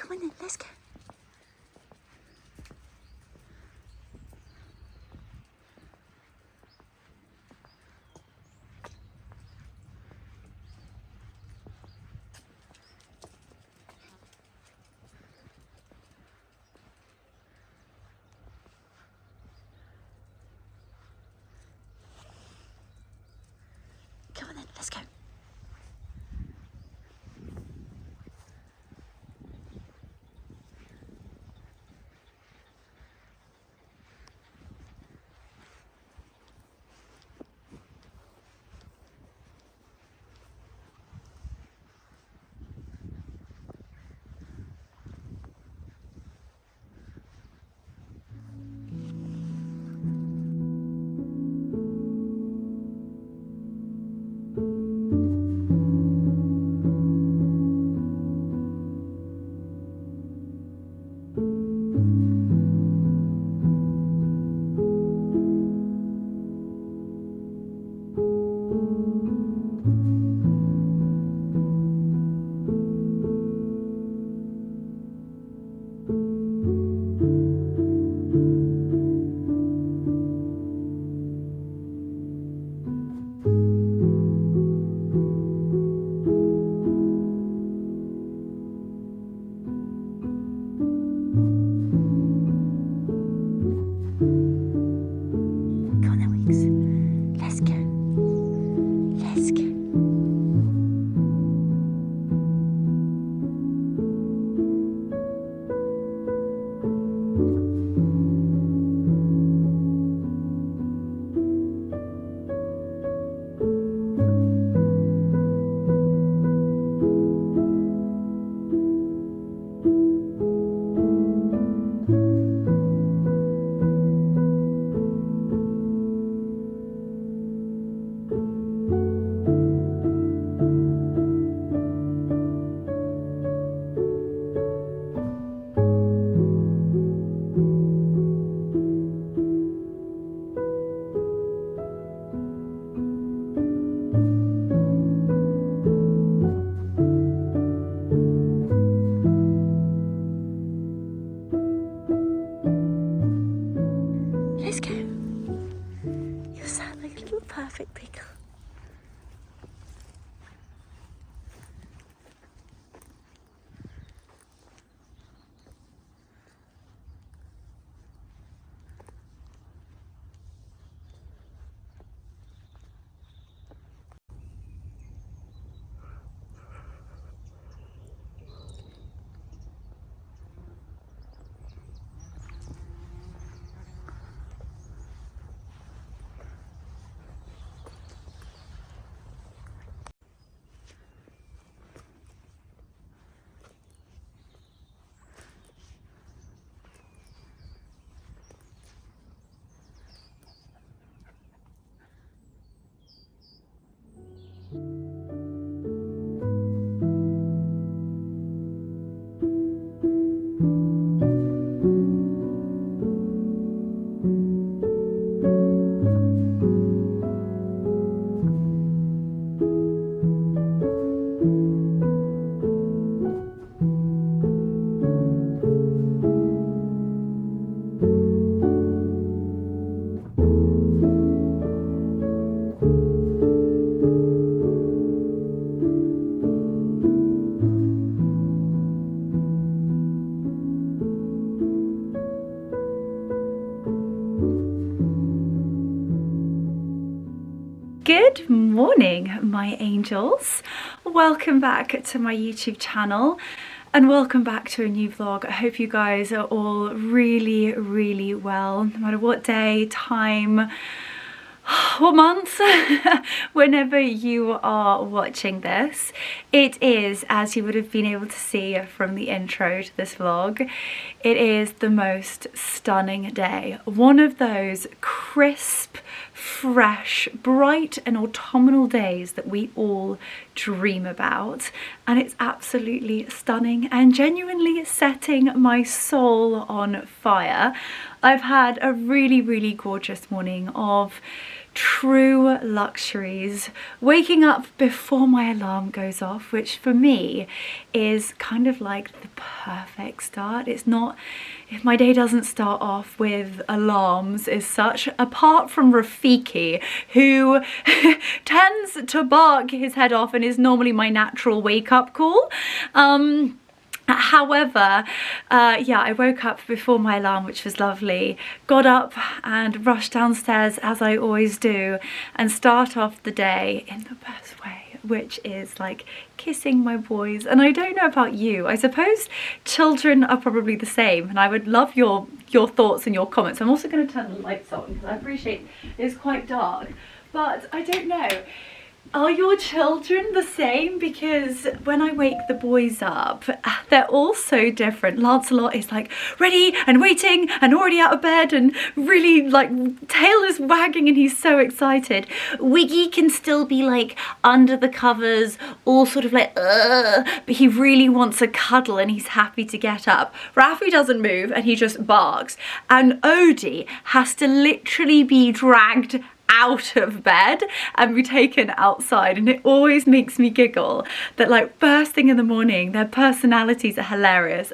Come on then, let's go. Come on then, let's go. Let's go. You sound like a little perfect pickle. Good morning, my angels. Welcome back to my YouTube channel and welcome back to a new vlog. I hope you guys are all really well, no matter what day, time, what month, whenever you are watching this. It is, as you would have been able to see from the intro to this vlog, it is the most stunning day. One of those crisp, fresh, bright and autumnal days that we all dream about, and it's absolutely stunning and genuinely setting my soul on fire. I've had a really gorgeous morning of true luxuries. Waking up before my alarm goes off, which for me is kind of like the perfect start. It's not, if my day doesn't start off with alarms as such, apart from Rafiki, who tends to bark his head off and is normally my natural wake-up call. However, yeah, I woke up before my alarm, which was lovely, got up and rushed downstairs as I always do, and start off the day in the best way, which is like kissing my boys. And I don't know about you, I suppose children are probably the same, and I would love your thoughts and your comments. I'm also going to turn the lights on because I appreciate it's quite dark, but I don't know. Are your children the same? Because when I wake the boys up, they're all so different. Lancelot is like ready and waiting and already out of bed and really like tail is wagging and he's so excited. Wiggy can still be like under the covers, all sort of like but he really wants a cuddle and he's happy to get up. Raffi doesn't move and he just barks. And Odie has to literally be dragged out of bed and be taken outside, and it always makes me giggle that like first thing in the morning their personalities are hilarious.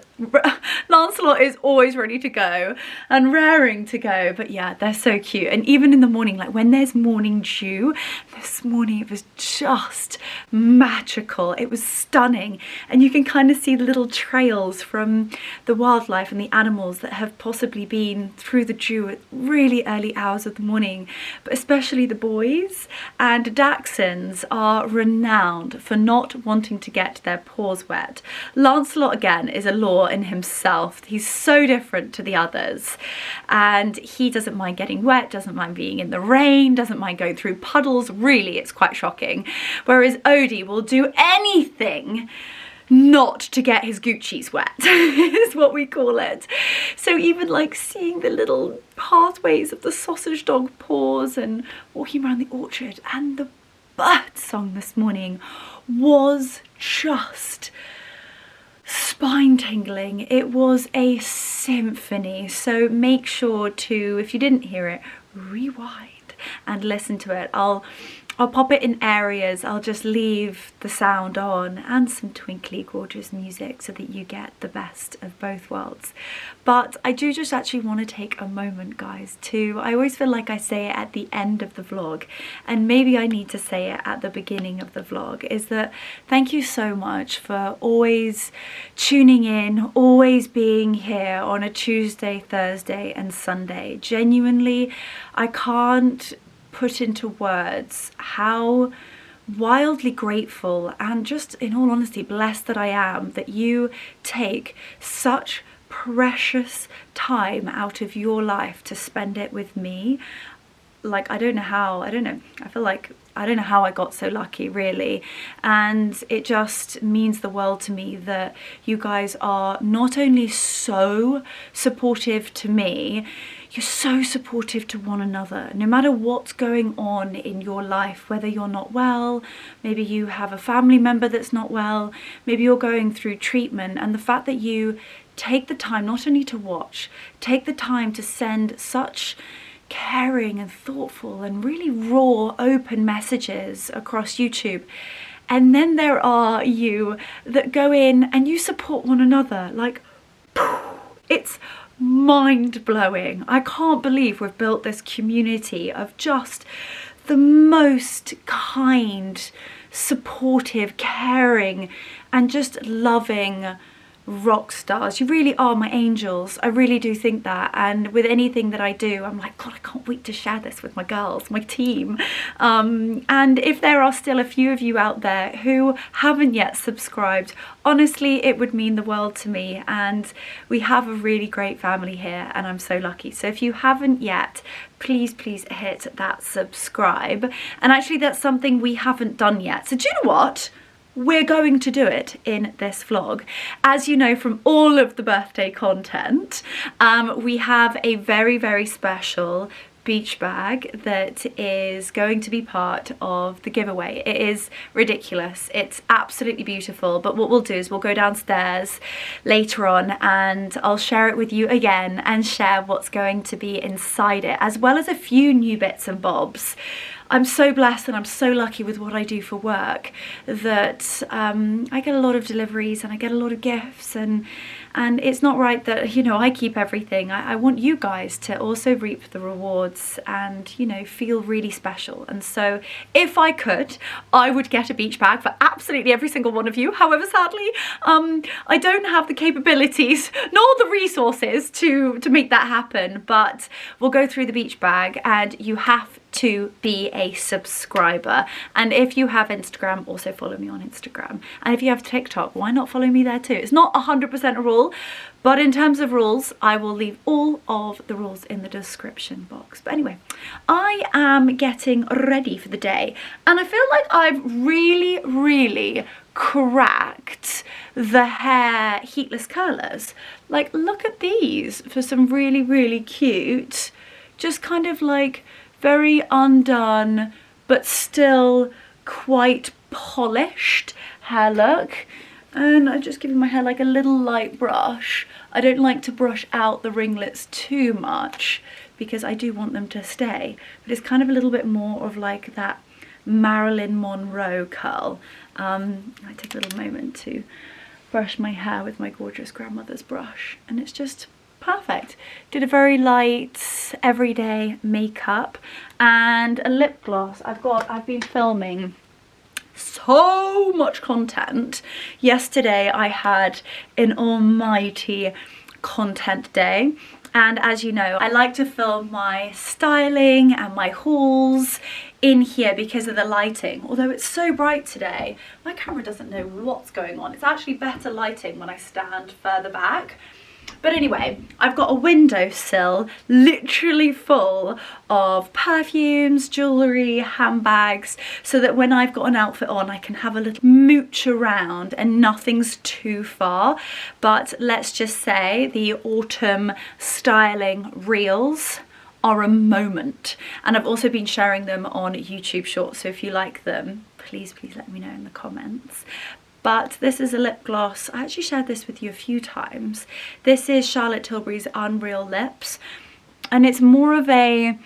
Lancelot is always ready to go and raring to go, but yeah, they're so cute. And even in the morning, like when there's morning dew, this morning it was just magical. It was stunning, and you can kind of see the little trails from the wildlife and the animals that have possibly been through the dew at really early hours of the morning. But especially the boys, and Dachshunds are renowned for not wanting to get their paws wet. Lancelot again is a law in himself. He's so different to the others, and he doesn't mind getting wet, doesn't mind being in the rain, doesn't mind going through puddles. Really, it's quite shocking. Whereas Odie will do anything not to get his Gucci's wet, is what we call it. So even like seeing the little pathways of the sausage dog paws and walking around the orchard, and the bird song this morning was just spine tingling. It was a symphony. So make sure to, if you didn't hear it, rewind and listen to it. I'll pop it in areas. I'll just leave the sound on and some twinkly gorgeous music so that you get the best of both worlds. But I do just actually want to take a moment, guys, to, I always feel like I say it at the end of the vlog, and maybe I need to say it at the beginning of the vlog, is that thank you so much for always tuning in, always being here on a Tuesday, Thursday and Sunday. Genuinely, I can't put into words how wildly grateful and just in all honesty blessed that I am that you take such precious time out of your life to spend it with me. Like, I don't know how, I feel like I don't know how I got so lucky, really. And it just means the world to me that you guys are not only so supportive to me, you're so supportive to one another. No matter what's going on in your life, whether you're not well, maybe you have a family member that's not well, maybe you're going through treatment, and the fact that you take the time not only to watch, take the time to send such caring and thoughtful and really raw, open messages across YouTube. And then there are you that go in and you support one another. Like, it's mind-blowing. I can't believe we've built this community of just the most kind, supportive, caring and just loving rock stars. You really are my angels. I really do think that. And with anything that I do, I'm like, God, I can't wait to share this with my girls, my team. And if there are still a few of you out there who haven't yet subscribed, honestly, it would mean the world to me. And we have a really great family here, and I'm so lucky. So if you haven't yet, please hit that subscribe. And actually, that's something we haven't done yet. So do you know what? We're going to do it in this vlog. As you know from all of the birthday content, we have a very, very special beach bag that is going to be part of the giveaway. It is ridiculous. It's absolutely beautiful, but what we'll do is we'll go downstairs later on and I'll share it with you again and share what's going to be inside it, as well as a few new bits and bobs. I'm so blessed and I'm so lucky with what I do for work that I get a lot of deliveries and I get a lot of gifts, and it's not right that, you know, I keep everything. I want you guys to also reap the rewards and, you know, feel really special. And so if I could, I would get a beach bag for absolutely every single one of you. However, sadly, I don't have the capabilities nor the resources to make that happen, but we'll go through the beach bag, and you have to be a subscriber. And if you have Instagram, also follow me on Instagram. And if you have TikTok, why not follow me there too? It's not 100% a rule, but in terms of rules, I will leave all of the rules in the description box. But anyway, I am getting ready for the day, and I feel like I've really cracked the hair heatless curlers. Like, look at these for some really cute, just kind of like very undone but still quite polished hair look. And I'm just giving my hair like a little light brush. I don't like to brush out the ringlets too much because I do want them to stay, but it's kind of a little bit more of like that Marilyn Monroe curl. I take a little moment to brush my hair with my gorgeous grandmother's brush, and it's just perfect. Did a very light everyday makeup and a lip gloss. I've been filming so much content. Yesterday I had an almighty content day, and as you know, I like to film my styling and my hauls in here because of the lighting. Although it's so bright today, my camera doesn't know what's going on. It's actually better lighting when I stand further back. But anyway, I've got a windowsill literally full of perfumes, jewellery, handbags, so that when I've got an outfit on, I can have a little mooch around and nothing's too far. But let's just say the autumn styling reels are a moment. And I've also been sharing them on YouTube Shorts, so if you like them, please let me know in the comments. But this is a lip gloss. I actually shared this with you a few times. This is Charlotte Tilbury's Unreal Lips, and it's more of a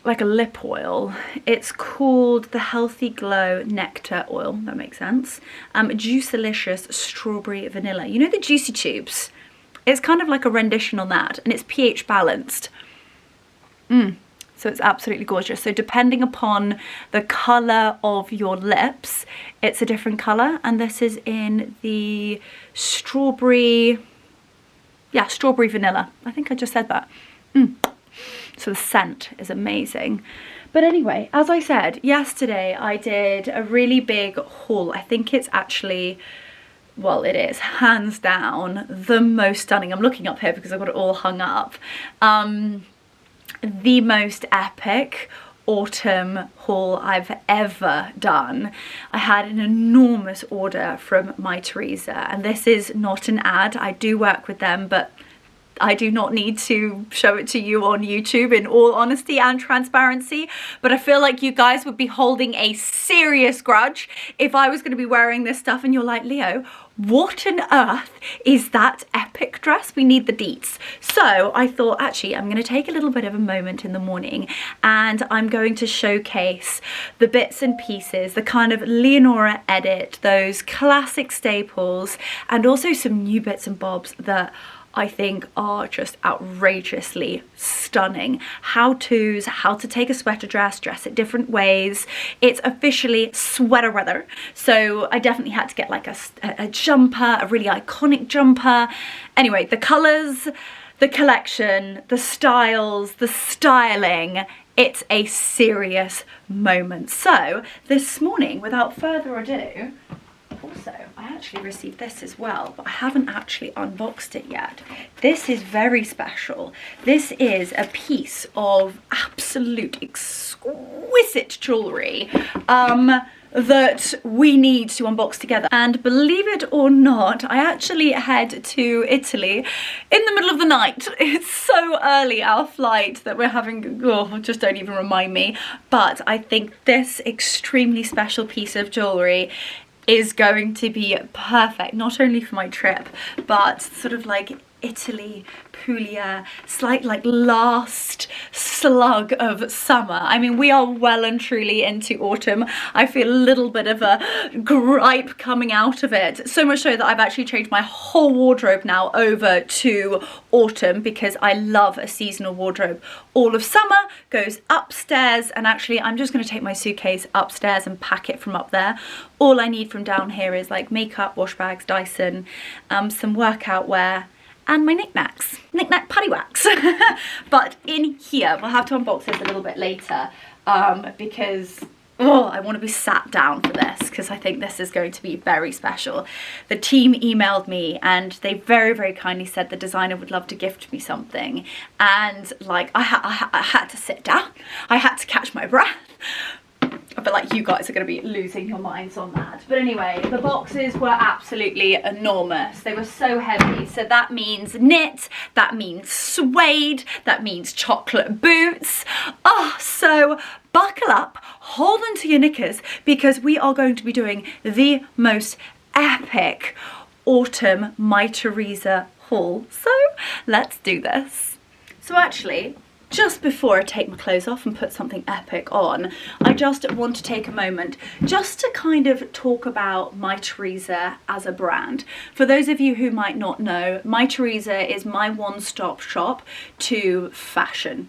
like a lip oil. It's called the Healthy Glow Nectar Oil. That makes sense. Juicelicious Strawberry Vanilla. You know the Juicy Tubes? It's kind of like a rendition on that, and it's pH balanced. So it's absolutely gorgeous. So depending upon the colour of your lips, it's a different colour. And this is in the strawberry, yeah, strawberry vanilla. I think I just said that. So the scent is amazing. But anyway, as I said, yesterday I did a really big haul. I think it's actually, well, it is hands down the most stunning. I'm looking up here because I've got it all hung up. The most epic autumn haul I've ever done. I had an enormous order from Mytheresa, and this is not an ad. I do work with them, but I do not need to show it to you on YouTube, in all honesty and transparency. But I feel like you guys would be holding a serious grudge if I was going to be wearing this stuff and you're like, Leo, what on earth is that epic dress? We need the deets. So I thought, actually, I'm going to take a little bit of a moment in the morning and I'm going to showcase the bits and pieces, the kind of Leonora edit, those classic staples, and also some new bits and bobs that I think are just outrageously stunning. How-tos, how to take a sweater dress, dress it different ways. It's officially sweater weather, so I definitely had to get like a jumper, a really iconic jumper. Anyway, the colours, the collection, the styles, the styling, it's a serious moment. So this morning, without further ado, also, I actually received this as well, but I haven't actually unboxed it yet. This is very special. This is a piece of absolute exquisite jewellery. that we need to unbox together. And believe it or not, I actually head to Italy in the middle of the night. It's so early, our flight, that we're having, oh, just don't even remind me. But I think this extremely special piece of jewellery is going to be perfect, not only for my trip, but sort of like Italy, Puglia, slight like last slug of summer. I mean, we are well and truly into autumn. I feel a little bit of a gripe coming out of it. So much so that I've actually changed my whole wardrobe now over to autumn, because I love a seasonal wardrobe. All of summer goes upstairs, and actually I'm just going to take my suitcase upstairs and pack it from up there. All I need from down here is like makeup, wash bags, Dyson, some workout wear, and my knickknacks, knickknack paddywhacks. But in here, we'll have to unbox this a little bit later, because I want to be sat down for this, because I think this is going to be very special. The team emailed me and they very, very kindly said the designer would love to gift me something, and like I had to sit down, I had to catch my breath. I feel like you guys are going to be losing your minds on that. But anyway, the boxes were absolutely enormous. They were so heavy. So that means knit, that means suede, that means chocolate boots. Oh, so buckle up, hold on to your knickers, because we are going to be doing the most epic autumn Mytheresa haul. So let's do this. So actually, just before I take my clothes off and put something epic on, I just want to take a moment just to kind of talk about Mytheresa as a brand. For those of you who might not know, Mytheresa is my one-stop shop to fashion.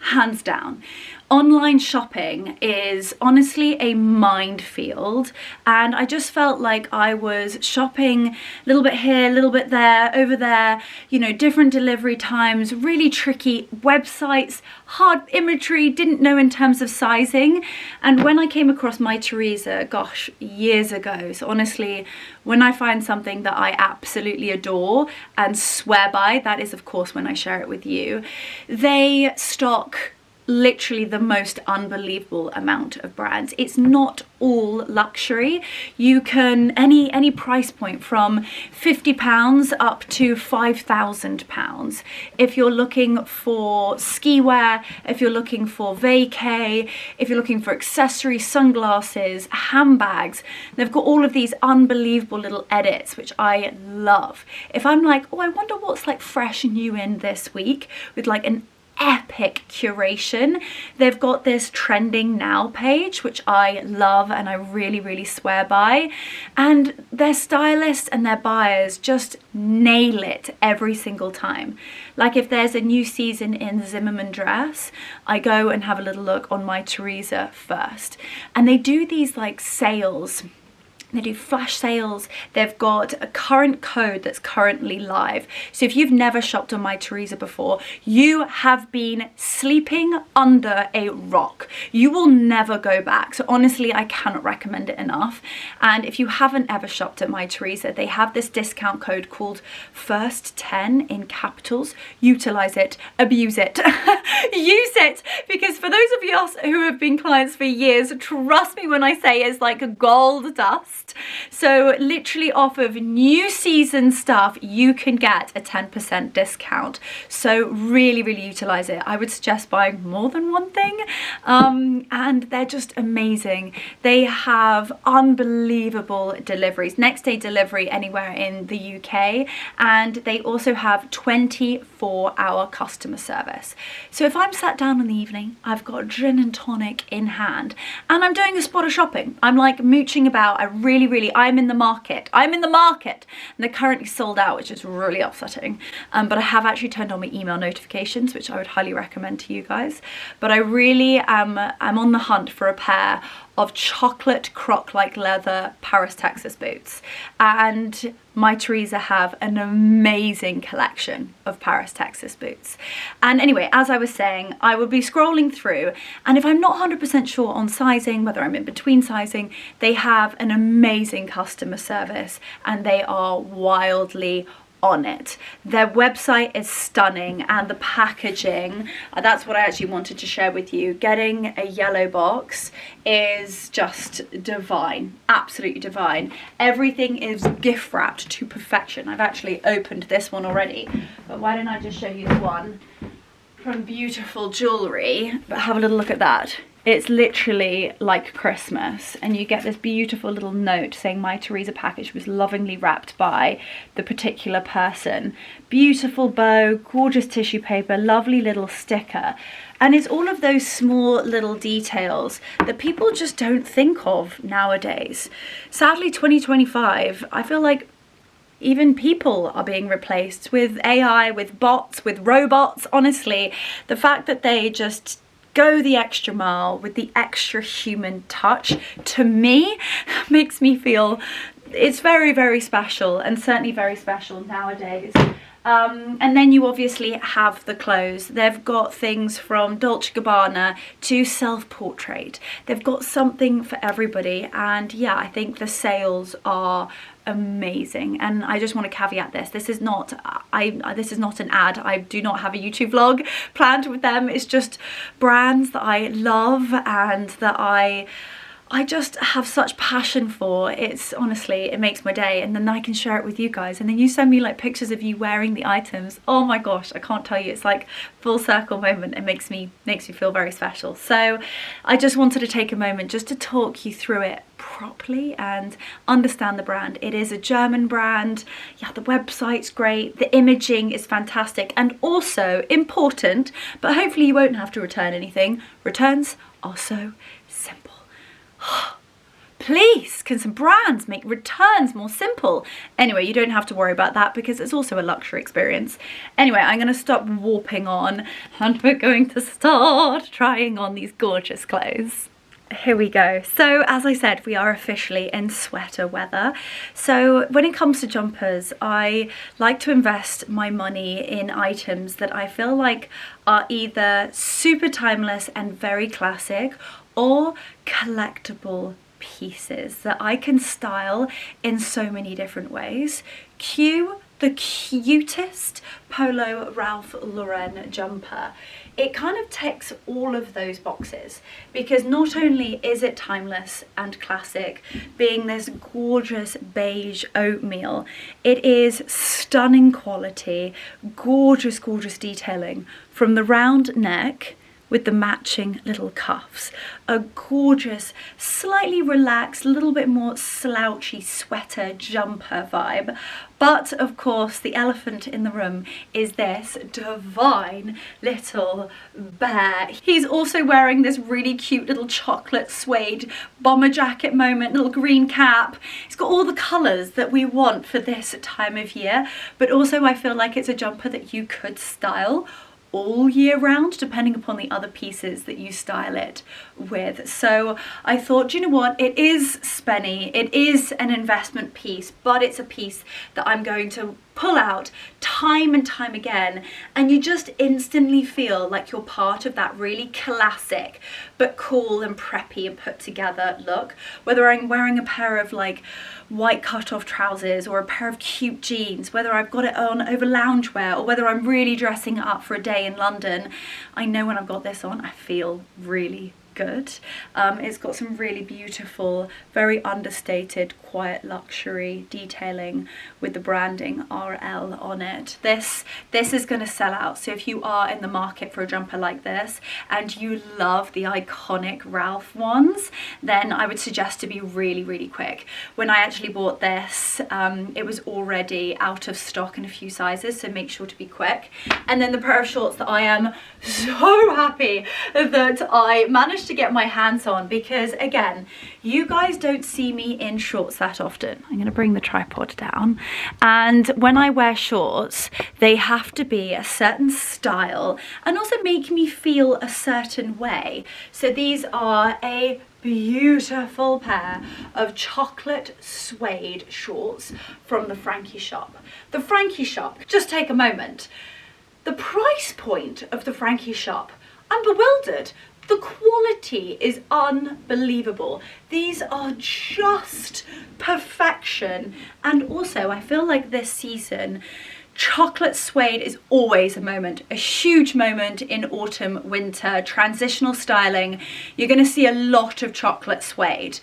Hands down. Online shopping is honestly a minefield, and I just felt like I was shopping a little bit here, a little bit there, over there, you know, different delivery times, really tricky websites, hard imagery, didn't know in terms of sizing. And when I came across Mytheresa, gosh, years ago, so honestly, when I find something that I absolutely adore and swear by, that is of course when I share it with you. They stock literally the most unbelievable amount of brands. It's not all luxury. You can, any price point from £50 up to £5,000. If you're looking for ski wear, if you're looking for vacay, if you're looking for accessories, sunglasses, handbags, they've got all of these unbelievable little edits, which I love. If I'm like, oh, I wonder what's like fresh and new in this week, with like an epic curation, they've got this trending now page, which I love and I really, really swear by, and their stylists and their buyers just nail it every single time. Like if there's a new season in Zimmermann dress, I go and have a little look on Mytheresa first, and they do these like sales. They do flash sales. They've got a current code that's currently live. So if you've never shopped on Mytheresa before, you have been sleeping under a rock. You will never go back. So honestly, I cannot recommend it enough. And if you haven't ever shopped at Mytheresa, they have this discount code called First10 in capitals. Utilize it, abuse it, use it. Because for those of you who have been clients for years, trust me when I say it's like gold dust. So literally off of new season stuff, you can get a 10% discount. So really, really utilize it. I would suggest buying more than one thing. And they're just amazing. They have unbelievable deliveries, next day delivery anywhere in the UK. And they also have 24-hour customer service. So if I'm sat down in the evening, I've got gin and tonic in hand, and I'm doing a spot of shopping. I'm like mooching about. I'm in the market. And they're currently sold out, which is really upsetting. But I have actually turned on my email notifications, which I would highly recommend to you guys. But I really am on the hunt for a pair of chocolate croc-like leather Paris, Texas boots. And Mytheresa have an amazing collection of Paris, Texas boots. And anyway, as I was saying, I will be scrolling through, and if I'm not 100% sure on sizing, whether I'm in between sizing, they have an amazing customer service, and they are wildly on it. Their website is stunning, and the packaging, that's what I actually wanted to share with you. Getting a yellow box is just divine, absolutely divine. Everything is gift wrapped to perfection. I've actually opened this one already, but why don't I just show you the one from Beautiful Jewellery. But have a little look at that. It's literally like Christmas, and you get this beautiful little note saying Mytheresa package was lovingly wrapped by the particular person. Beautiful bow, gorgeous tissue paper, lovely little sticker. And it's all of those small little details that people just don't think of nowadays. Sadly, 2025, I feel like even people are being replaced with AI, with bots, with robots. Honestly, the fact that they just go the extra mile with the extra human touch, to me, makes me feel it's very, very special, and certainly very special nowadays. And then you obviously have the clothes. They've got things from Dolce & Gabbana to self-portrait. They've got something for everybody, and yeah, I think the sales are amazing. And I just want to caveat this. This is not an ad. I do not have a YouTube vlog planned with them. It's just brands that I love and that I just have such passion for. It's honestly, it makes my day, and then I can share it with you guys, and then you send me like pictures of you wearing the items. Oh my gosh, I can't tell you, it's like full circle moment. It makes me feel very special. So I just wanted to take a moment just to talk you through it properly and understand the brand. It is a German brand. Yeah, the website's great, the imaging is fantastic, and also important, but hopefully you won't have to return anything. Returns are so simple. Please, can some brands make returns more simple? Anyway, you don't have to worry about that because it's also a luxury experience. Anyway, I'm going to stop warping on, and we're going to start trying on these gorgeous clothes. Here we go. So as I said, we are officially in sweater weather. So when it comes to jumpers, I like to invest my money in items that I feel like are either super timeless and very classic, or collectible pieces that I can style in so many different ways. Cue the cutest Polo Ralph Lauren jumper. It kind of ticks all of those boxes, because not only is it timeless and classic, being this gorgeous beige oatmeal, it is stunning quality, gorgeous, gorgeous detailing from the round neck with the matching little cuffs. A gorgeous, slightly relaxed, a little bit more slouchy sweater jumper vibe. But of course, the elephant in the room is this divine little bear. He's also wearing this really cute little chocolate suede bomber jacket moment, little green cap. He's got all the colours that we want for this time of year, but also I feel like it's a jumper that you could style all year round, depending upon the other pieces that you style it with. So I thought, you know what, it is spenny, it is an investment piece, but it's a piece that I'm going to pull out time and time again, and you just instantly feel like you're part of that really classic but cool and preppy and put together look. Whether I'm wearing a pair of like white cut-off trousers or a pair of cute jeans, whether I've got it on over loungewear, or whether I'm really dressing it up for a day in London, I know when I've got this on I feel really good. It's got some really beautiful, very understated, quiet luxury detailing with the branding RL on it. This is going to sell out. So if you are in the market for a jumper like this and you love the iconic Ralph ones, then I would suggest to be really, really quick. When I actually bought this, it was already out of stock in a few sizes, so make sure to be quick. And then the pair of shorts that I am so happy that I managed to get my hands on, because again, you guys don't see me in shorts that often. I'm going to bring the tripod down, and when I wear shorts, they have to be a certain style and also make me feel a certain way. So these are a beautiful pair of chocolate suede shorts from the Frankie shop. The Frankie shop, just take a moment. The price point of the Frankie shop, I'm bewildered. The quality is unbelievable. These are just perfection. And also I feel like this season, chocolate suede is always a moment, a huge moment in autumn, winter, transitional styling. You're going to see a lot of chocolate suede.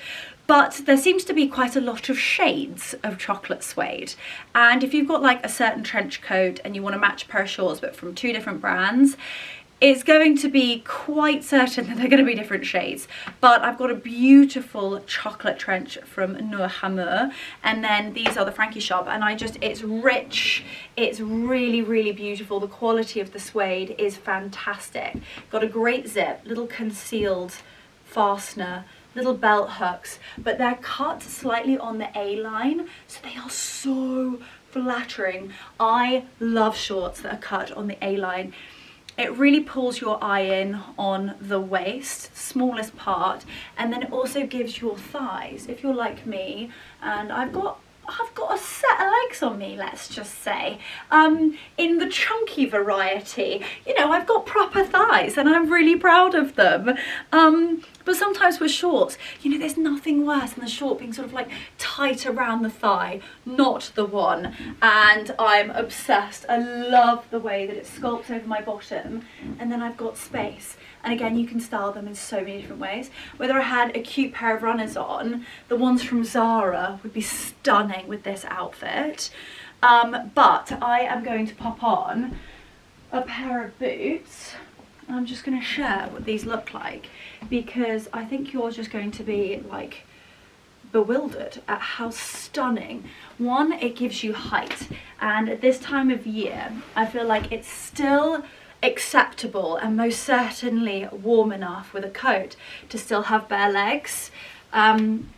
But there seems to be quite a lot of shades of chocolate suede. And if you've got like a certain trench coat and you want to match a pair of shorts but from 2 different brands, it's going to be quite certain that they're going to be different shades. But I've got a beautiful chocolate trench from Noor Hamur, and then these are the Frankie Shop, and it's rich, it's really, really beautiful. The quality of the suede is fantastic. Got a great zip, little concealed fastener, little belt hooks, but they're cut slightly on the A-line, so they are so flattering. I love shorts that are cut on the A-line. It really pulls your eye in on the waist, smallest part, and then it also gives your thighs, if you're like me, and I've got a set of legs on me, let's just say, in the chunky variety. You know, I've got proper thighs and I'm really proud of them. But sometimes with shorts, you know, there's nothing worse than the short being sort of like tight around the thigh, not the one. And I'm obsessed. I love the way that it sculpts over my bottom, and then I've got space. And again, you can style them in so many different ways. Whether I had a cute pair of runners on, the ones from Zara would be stunning with this outfit. But I am going to pop on a pair of boots. I'm just going to share what these look like, because I think you're just going to be like bewildered at how stunning. One, it gives you height, and at this time of year I feel like it's still acceptable and most certainly warm enough with a coat to still have bare legs, and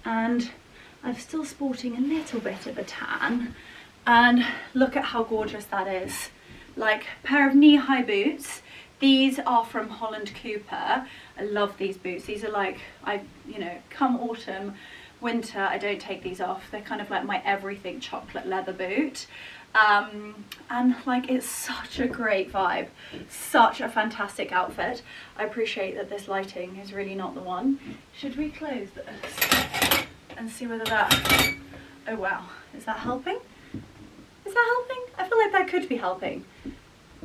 I'm still sporting a little bit of a tan, and look at how gorgeous that is. Like, pair of knee-high boots. These are from Holland Cooper. I love these boots. These are like, you know, come autumn, winter, I don't take these off. They're kind of like my everything chocolate leather boot. And like, it's such a great vibe, such a fantastic outfit. I appreciate that this lighting is really not the one. Should we close this and see whether that, oh wow, is that helping? Is that helping? I feel like that could be helping.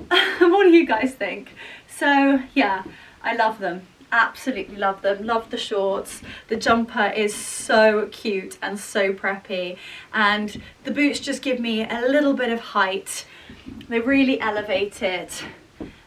What do you guys think? So yeah, I love them. Absolutely love them. Love the shorts. The jumper is so cute and so preppy, and the boots just give me a little bit of height. They really elevate it,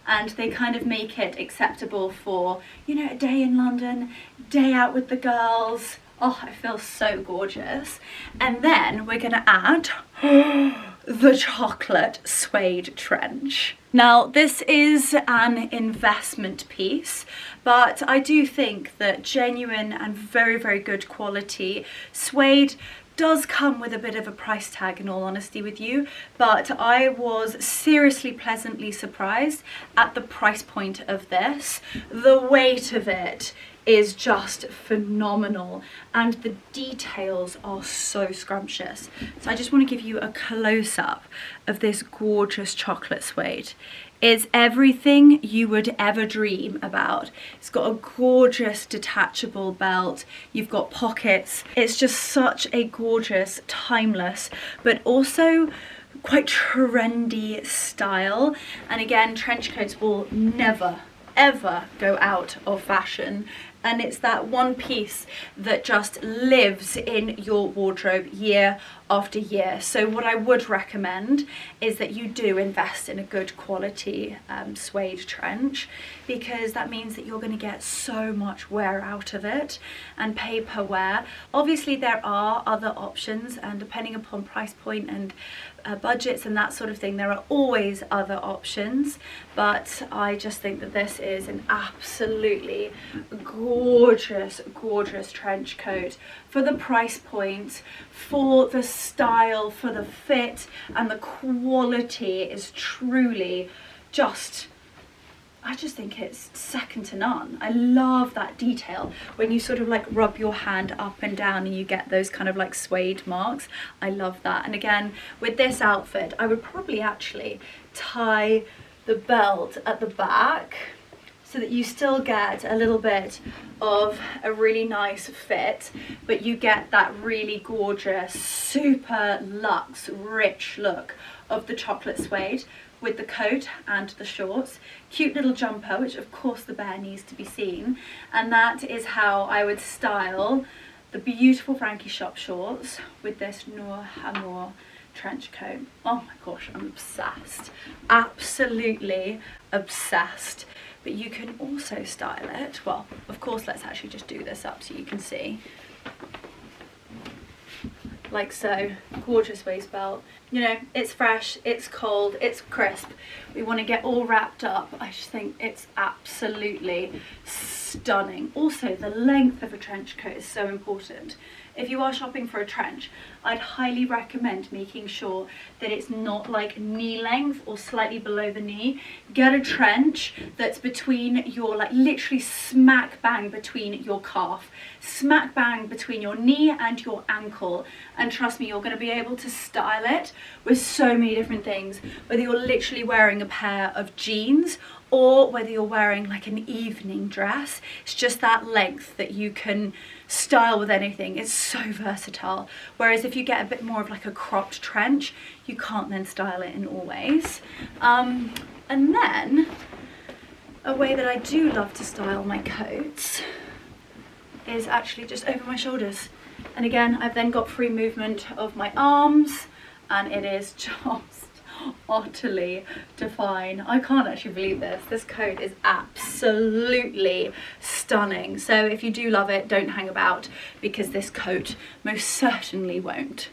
and they kind of make it acceptable for, you know, a day in London, day out with the girls. Oh, I feel so gorgeous. And then we're gonna add the chocolate suede trench. Now, this is an investment piece, but I do think that genuine and very, very good quality suede does come with a bit of a price tag, in all honesty with you, but I was seriously pleasantly surprised at the price point of this. The weight of it is just phenomenal, and the details are so scrumptious. So I just want to give you a close-up of this gorgeous chocolate suede. It's everything you would ever dream about. It's got a gorgeous detachable belt, you've got pockets. It's just such a gorgeous, timeless, but also quite trendy style. And again, trench coats will never ever go out of fashion, and it's that one piece that just lives in your wardrobe year after year. So what I would recommend is that you do invest in a good quality suede trench, because that means that you're going to get so much wear out of it and pay per wear. Obviously there are other options, and depending upon price point and budgets and that sort of thing, there are always other options, but I just think that this is an absolutely gorgeous, gorgeous trench coat for the price point, for the style, for the fit, and the quality is truly just, I just think it's second to none. I love that detail when you sort of like rub your hand up and down and you get those kind of like suede marks. I love that. And again, with this outfit, I would probably actually tie the belt at the back so that you still get a little bit of a really nice fit, but you get that really gorgeous, super luxe, rich look of the chocolate suede with the coat and the shorts. Cute little jumper, which of course the bear needs to be seen, and that is how I would style the beautiful Frankie Shop shorts with this Noor Hamor trench coat. Oh my gosh, I'm obsessed, absolutely obsessed. But you can also style it, well, of course, let's actually just do this up so you can see. Like so, gorgeous waist belt. You know, it's fresh, it's cold, it's crisp. We want to get all wrapped up. I just think it's absolutely stunning. Also, the length of a trench coat is so important. If you are shopping for a trench, I'd highly recommend making sure that it's not like knee length or slightly below the knee. Get a trench that's between your, like literally smack bang between your calf, smack bang between your knee and your ankle. And trust me, you're going to be able to style it with so many different things, whether you're literally wearing a pair of jeans or whether you're wearing like an evening dress. It's just that length that you can style with anything. It's so versatile. Whereas if you get a bit more of like a cropped trench, you can't then style it in all ways. And then a way that I do love to style my coats is actually just over my shoulders. And again, I've then got free movement of my arms, and it is just utterly define. I can't actually believe this. This coat is absolutely stunning. So if you do love it, don't hang about, because this coat most certainly won't.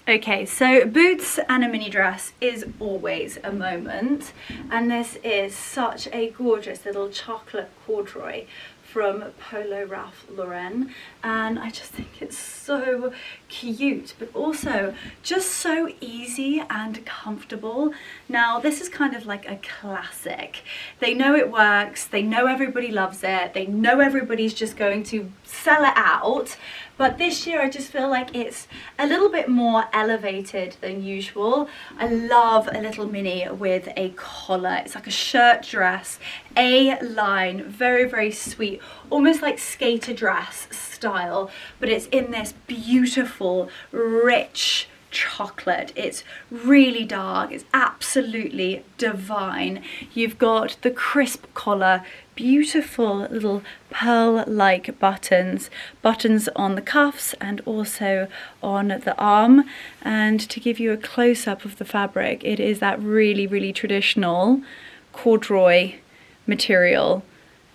Okay, so boots and a mini dress is always a moment, and this is such a gorgeous little chocolate corduroy from Polo Ralph Lauren, and I just think it's so cute, but also just so easy and comfortable. Now this is kind of like a classic. They know it works, they know everybody loves it, they know everybody's just going to sell it out, but this year I just feel like it's a little bit more elevated than usual. I love a little mini with a collar. It's like a shirt dress, A-line, very, very sweet, almost like skater dress style, but it's in this beautiful, rich chocolate. It's really dark, it's absolutely divine. You've got the crisp collar, beautiful little pearl-like buttons on the cuffs and also on the arm. And to give you a close-up of the fabric, it is that really, really traditional corduroy material,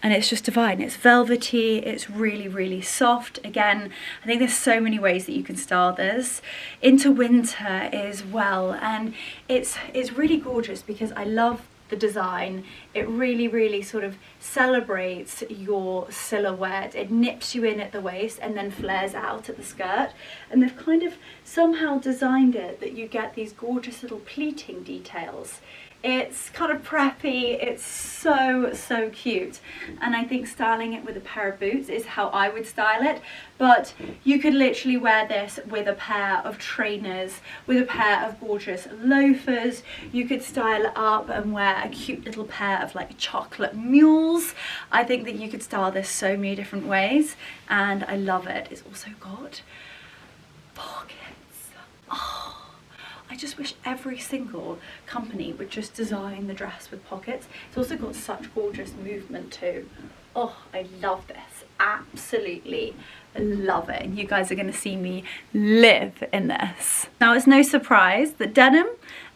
and it's just divine. It's velvety, it's really, really soft. Again, I think there's so many ways that you can style this into winter as well, and it's really gorgeous because I love the design. It really, really sort of celebrates your silhouette. It nips you in at the waist and then flares out at the skirt, and they've kind of somehow designed it that you get these gorgeous little pleating details. It's kind of preppy, it's so, so cute, and I think styling it with a pair of boots is how I would style it, but you could literally wear this with a pair of trainers, with a pair of gorgeous loafers. You could style it up and wear a cute little pair of like chocolate mules. I think that you could style this so many different ways, and I love it. It's also got pockets. Oh, I just wish every single company would just design the dress with pockets. It's also got such gorgeous movement too. Oh, I love this. Absolutely love it. And you guys are going to see me live in this. Now, it's no surprise that denim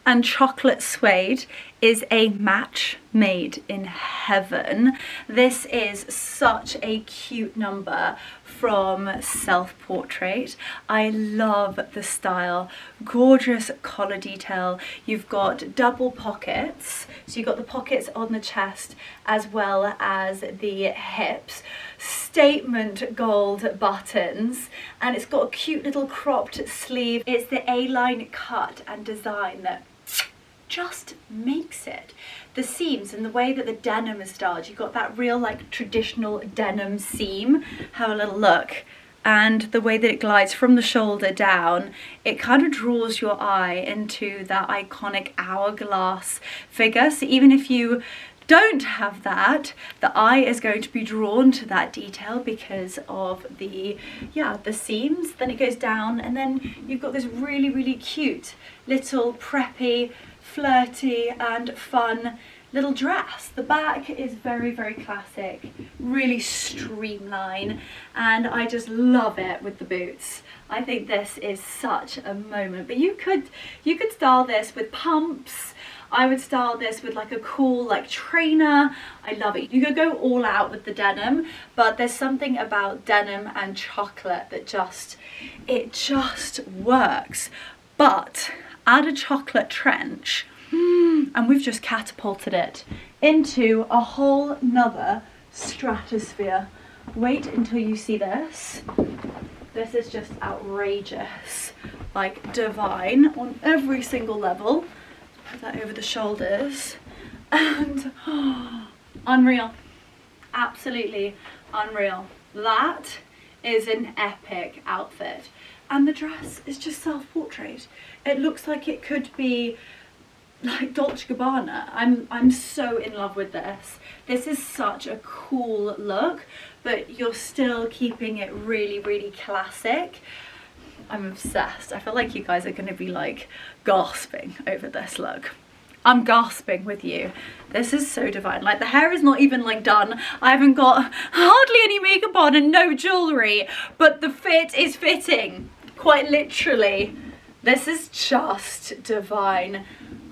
and chocolate suede is a match made in heaven. This is such a cute number from Self Portrait. I love the style. Gorgeous collar detail. You've got double pockets, so you've got the pockets on the chest as well as the hips. Statement gold buttons, and it's got a cute little cropped sleeve. It's the A-line cut and design that just makes it. The seams and the way that the denim is styled, you've got that real like traditional denim seam. Have a little look. And the way that it glides from the shoulder down, it kind of draws your eye into that iconic hourglass figure. So even if you don't have that, the eye is going to be drawn to that detail because of the seams. Then it goes down, and then you've got this really, really cute little preppy, flirty and fun little dress. The back is very, very classic, really streamline, and I just love it with the boots. I think this is such a moment. But you could style this with pumps. I would style this with like a cool like trainer. I love it. You could go all out with the denim, but there's something about denim and chocolate that just works. But add a chocolate trench, and we've just catapulted it into a whole nother stratosphere. Wait until you see this. This is just outrageous, like divine on every single level. Put that over the shoulders, and unreal, absolutely unreal. That is an epic outfit, and the dress is just self-portrait. It looks like it could be like Dolce & Gabbana. I'm so in love with this. This is such a cool look, but you're still keeping it really, really classic. I'm obsessed. I feel like you guys are going to be like gasping over this look. I'm gasping with you. This is so divine. Like, the hair is not even like done. I haven't got hardly any makeup on and no jewelry, but the fit is fitting, quite literally. This is just divine.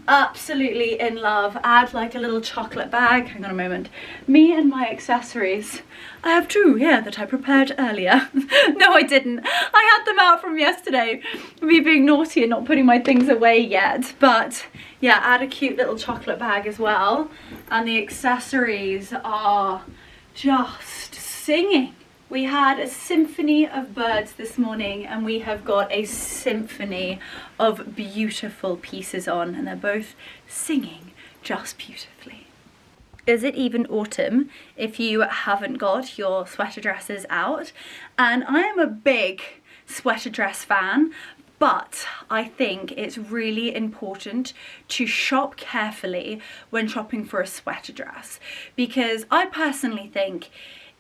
Absolutely in love. Add like a little chocolate bag. Hang on a moment. Me and my accessories. I have two here that I prepared earlier. No, I didn't. I had them out from yesterday. Me being naughty and not putting my things away yet. But yeah, add a cute little chocolate bag as well. And the accessories are just singing. We had a symphony of birds this morning, and we have got a symphony of beautiful pieces on, and they're both singing just beautifully. Is it even autumn if you haven't got your sweater dresses out? And I am a big sweater dress fan, but I think it's really important to shop carefully when shopping for a sweater dress, because I personally think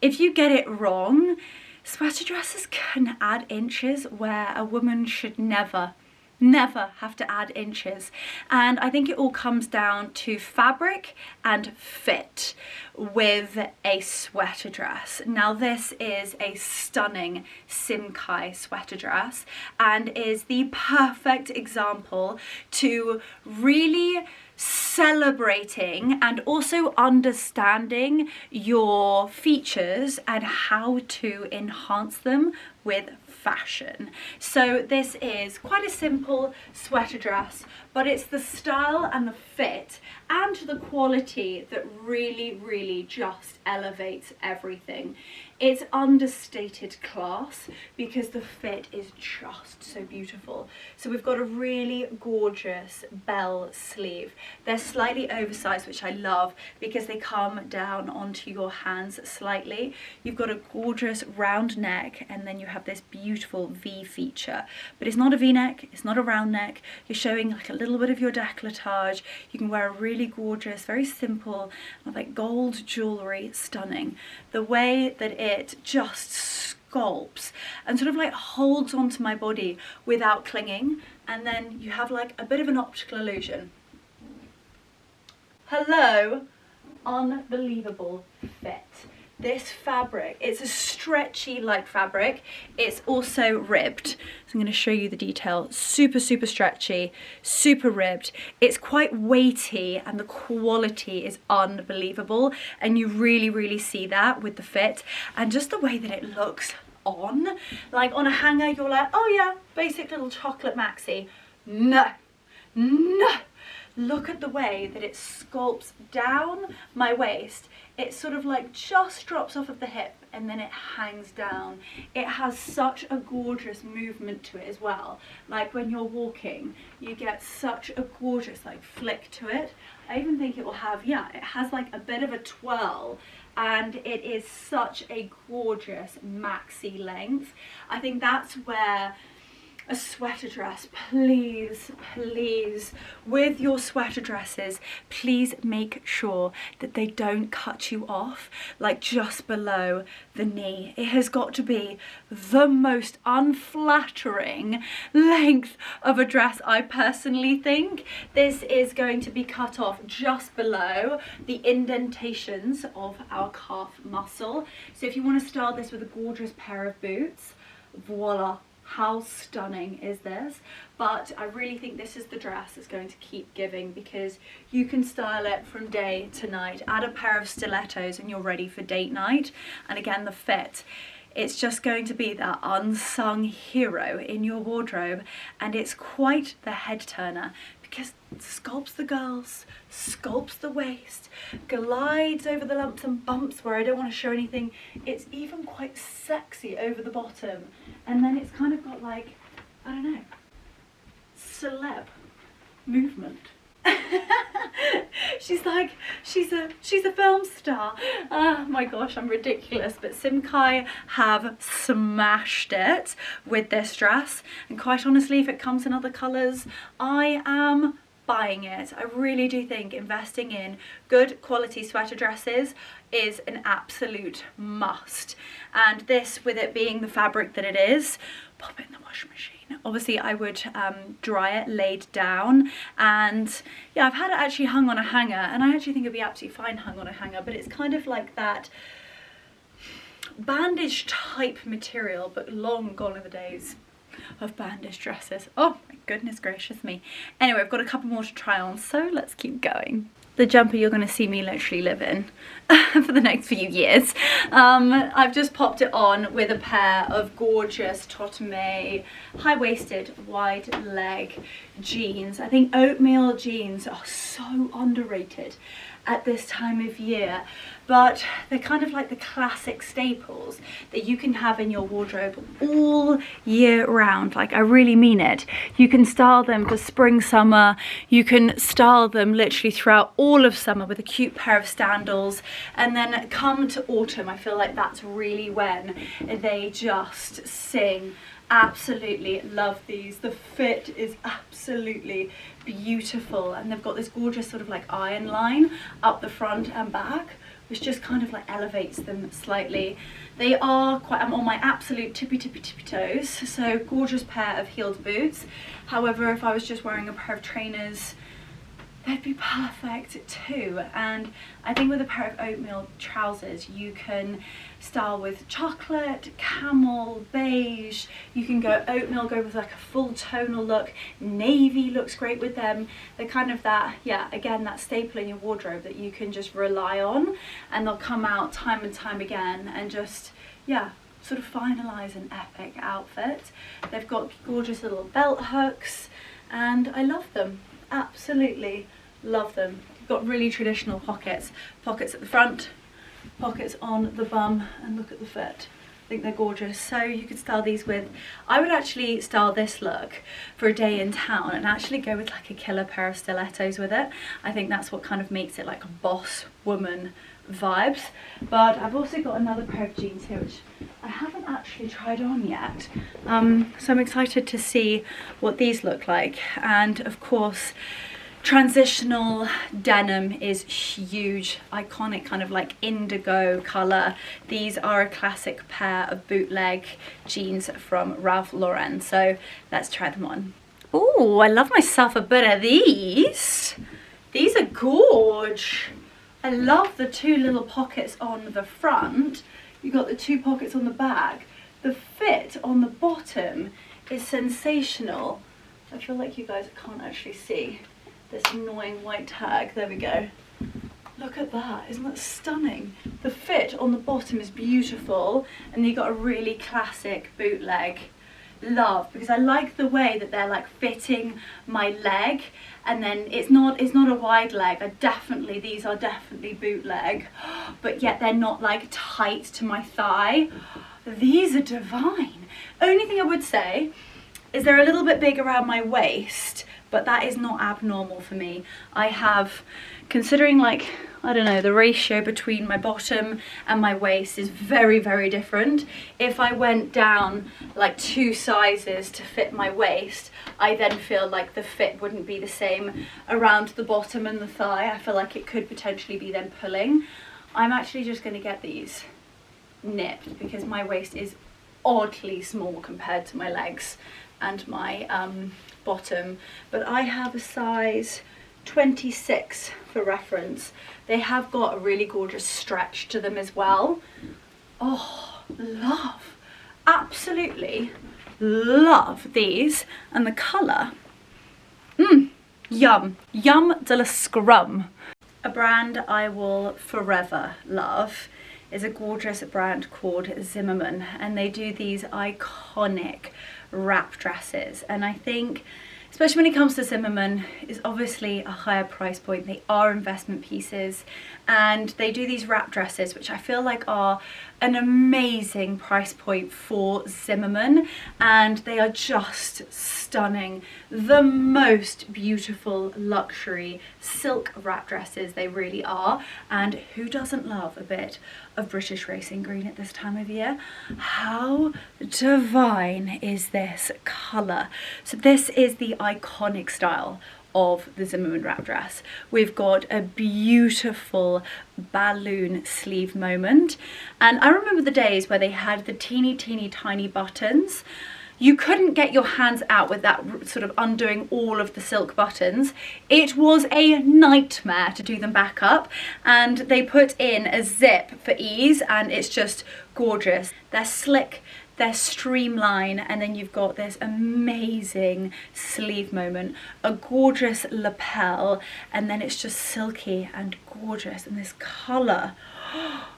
if you get it wrong, sweater dresses can add inches where a woman should never have to add inches. And I think it all comes down to fabric and fit with a sweater dress. Now, this is a stunning Simkai sweater dress and is the perfect example to really celebrating and also understanding your features and how to enhance them with fashion. So this is quite a simple sweater dress, but it's the style and the fit and the quality that really just elevates everything. It's understated class because the fit is just so beautiful. So we've got a really gorgeous bell sleeve. They're slightly oversized, which I love because they come down onto your hands slightly. You've got a gorgeous round neck, and then you have this beautiful V feature. But it's not a V-neck, it's not a round neck. You're showing like a little bit of your décolletage. You can wear a really gorgeous, very simple, like gold jewelry, stunning. The way that it just sculpts and sort of like holds onto my body without clinging, and then you have like a bit of an optical illusion. Hello, unbelievable fit. This fabric, it's a stretchy like fabric. It's also ribbed. So I'm going to show you the detail. Super stretchy, super ribbed. It's quite weighty and the quality is unbelievable. And you really see that with the fit and just the way that it looks on. Like on a hanger, you're like, oh yeah, basic little chocolate maxi. No. Look at the way that it sculpts down my waist. It sort of like just drops off of the hip and then it hangs down. It has such a gorgeous movement to it as well. Like when you're walking, you get such a gorgeous like flick to it. I even think it will have, yeah, it has like a bit of a twirl, and it is such a gorgeous maxi length. I think that's where a sweater dress, please, please, with your sweater dresses, please make sure that they don't cut you off like just below the knee. It has got to be the most unflattering length of a dress, I personally think. This is going to be cut off just below the indentations of our calf muscle. So if you want to style this with a gorgeous pair of boots, voila. How stunning is this? But I really think this is the dress that's going to keep giving, because you can style it from day to night. Add a pair of stilettos and you're ready for date night. And again, the fit, it's just going to be that unsung hero in your wardrobe, and it's quite the head turner, because it sculpts the girls, sculpts the waist, glides over the lumps and bumps where I don't want to show anything. It's even quite sexy over the bottom, and then it's kind of got like, I don't know, celeb movement. She's like, she's a film star. Oh my gosh, I'm ridiculous. But Simkai have smashed it with this dress, and quite honestly, if it comes in other colours, I am buying it. I really do think investing in good quality sweater dresses is an absolute must. And this, with it being the fabric that it is, pop it in the washing machine. Obviously I would dry it laid down, and yeah, I've had it actually hung on a hanger, and I actually think it'd be absolutely fine hung on a hanger, but it's kind of like that bandage type material, but long gone are the days of bandage dresses. Oh my goodness gracious me. Anyway, I've got a couple more to try on, so let's keep going. The jumper you're going to see me literally live in for the next few years. I've just popped it on with a pair of gorgeous Toteme high-waisted wide leg jeans. I think oatmeal jeans are so underrated at this time of year, but they're kind of like the classic staples that you can have in your wardrobe all year round. Like, I really mean it. You can style them for spring, summer. You can style them literally throughout all of summer with a cute pair of sandals, and then come to autumn, I feel like that's really when they just sing. Absolutely love these. The fit is absolutely beautiful, and they've got this gorgeous sort of like iron line up the front and back, which just kind of like elevates them slightly. They are quite, I'm on my absolute tippy toes, so gorgeous pair of heeled boots. However, if I was just wearing a pair of trainers, they'd be perfect too. And I think with a pair of oatmeal trousers, you can style with chocolate, camel, beige. You can go oatmeal, go with like a full tonal look. Navy looks great with them. They're kind of that, yeah, again, that staple in your wardrobe that you can just rely on, and they'll come out time and time again and just, yeah, sort of finalize an epic outfit. They've got gorgeous little belt hooks, and I love them. Absolutely love them. Got really traditional pockets. Pockets at the front, pockets on the bum, and look at the fit. I think they're gorgeous. So you could style these with, I would actually style this look for a day in town and actually go with like a killer pair of stilettos with it. I think that's what kind of makes it like a boss woman vibes. But I've also got another pair of jeans here which I haven't actually tried on yet, so I'm excited to see what these look like. And of course, transitional denim is huge, iconic, kind of like indigo color. These are a classic pair of bootleg jeans from Ralph Lauren, so let's try them on. Oh, I love myself a bit of these. These are gorge. I love the two little pockets on the front. You've got the two pockets on the back. The fit on the bottom is sensational. I feel like you guys can't actually see this annoying white tag. There we go. Look at that, isn't that stunning? The fit on the bottom is beautiful, and you got a really classic bootleg. Love, because I like the way that they're like fitting my leg, and then it's not a wide leg. These are definitely bootleg, but yet they're not like tight to my thigh. These are divine. Only thing I would say is they're a little bit big around my waist, but that is not abnormal for me. I have, considering like, I don't know, the ratio between my bottom and my waist is very, very different. If I went down like 2 sizes to fit my waist, I then feel like the fit wouldn't be the same around the bottom and the thigh. I feel like it could potentially be then pulling. I'm actually just going to get these nipped because my waist is oddly small compared to my legs and my bottom, but I have a size 26 for reference. They have got a really gorgeous stretch to them as well. Oh, love, absolutely love these, and the colour, yum de la scrum. A brand I will forever love is a gorgeous brand called Zimmermann, and they do these iconic wrap dresses, and I think especially when it comes to Zimmermann, is obviously a higher price point. They are investment pieces, and they do these wrap dresses which I feel like are an amazing price point for Zimmermann, and they are just stunning. The most beautiful luxury silk wrap dresses, they really are. And who doesn't love a bit of British racing green at this time of year? How divine is this colour? So this is the iconic style of the Zimmermann wrap dress. We've got a beautiful balloon sleeve moment, and I remember the days where they had the teeny tiny buttons. You couldn't get your hands out with that sort of undoing all of the silk buttons. It was a nightmare to do them back up, and they put in a zip for ease, and it's just gorgeous. They're slick, they're streamlined, and then you've got this amazing sleeve moment, a gorgeous lapel, and then it's just silky and gorgeous, and this colour,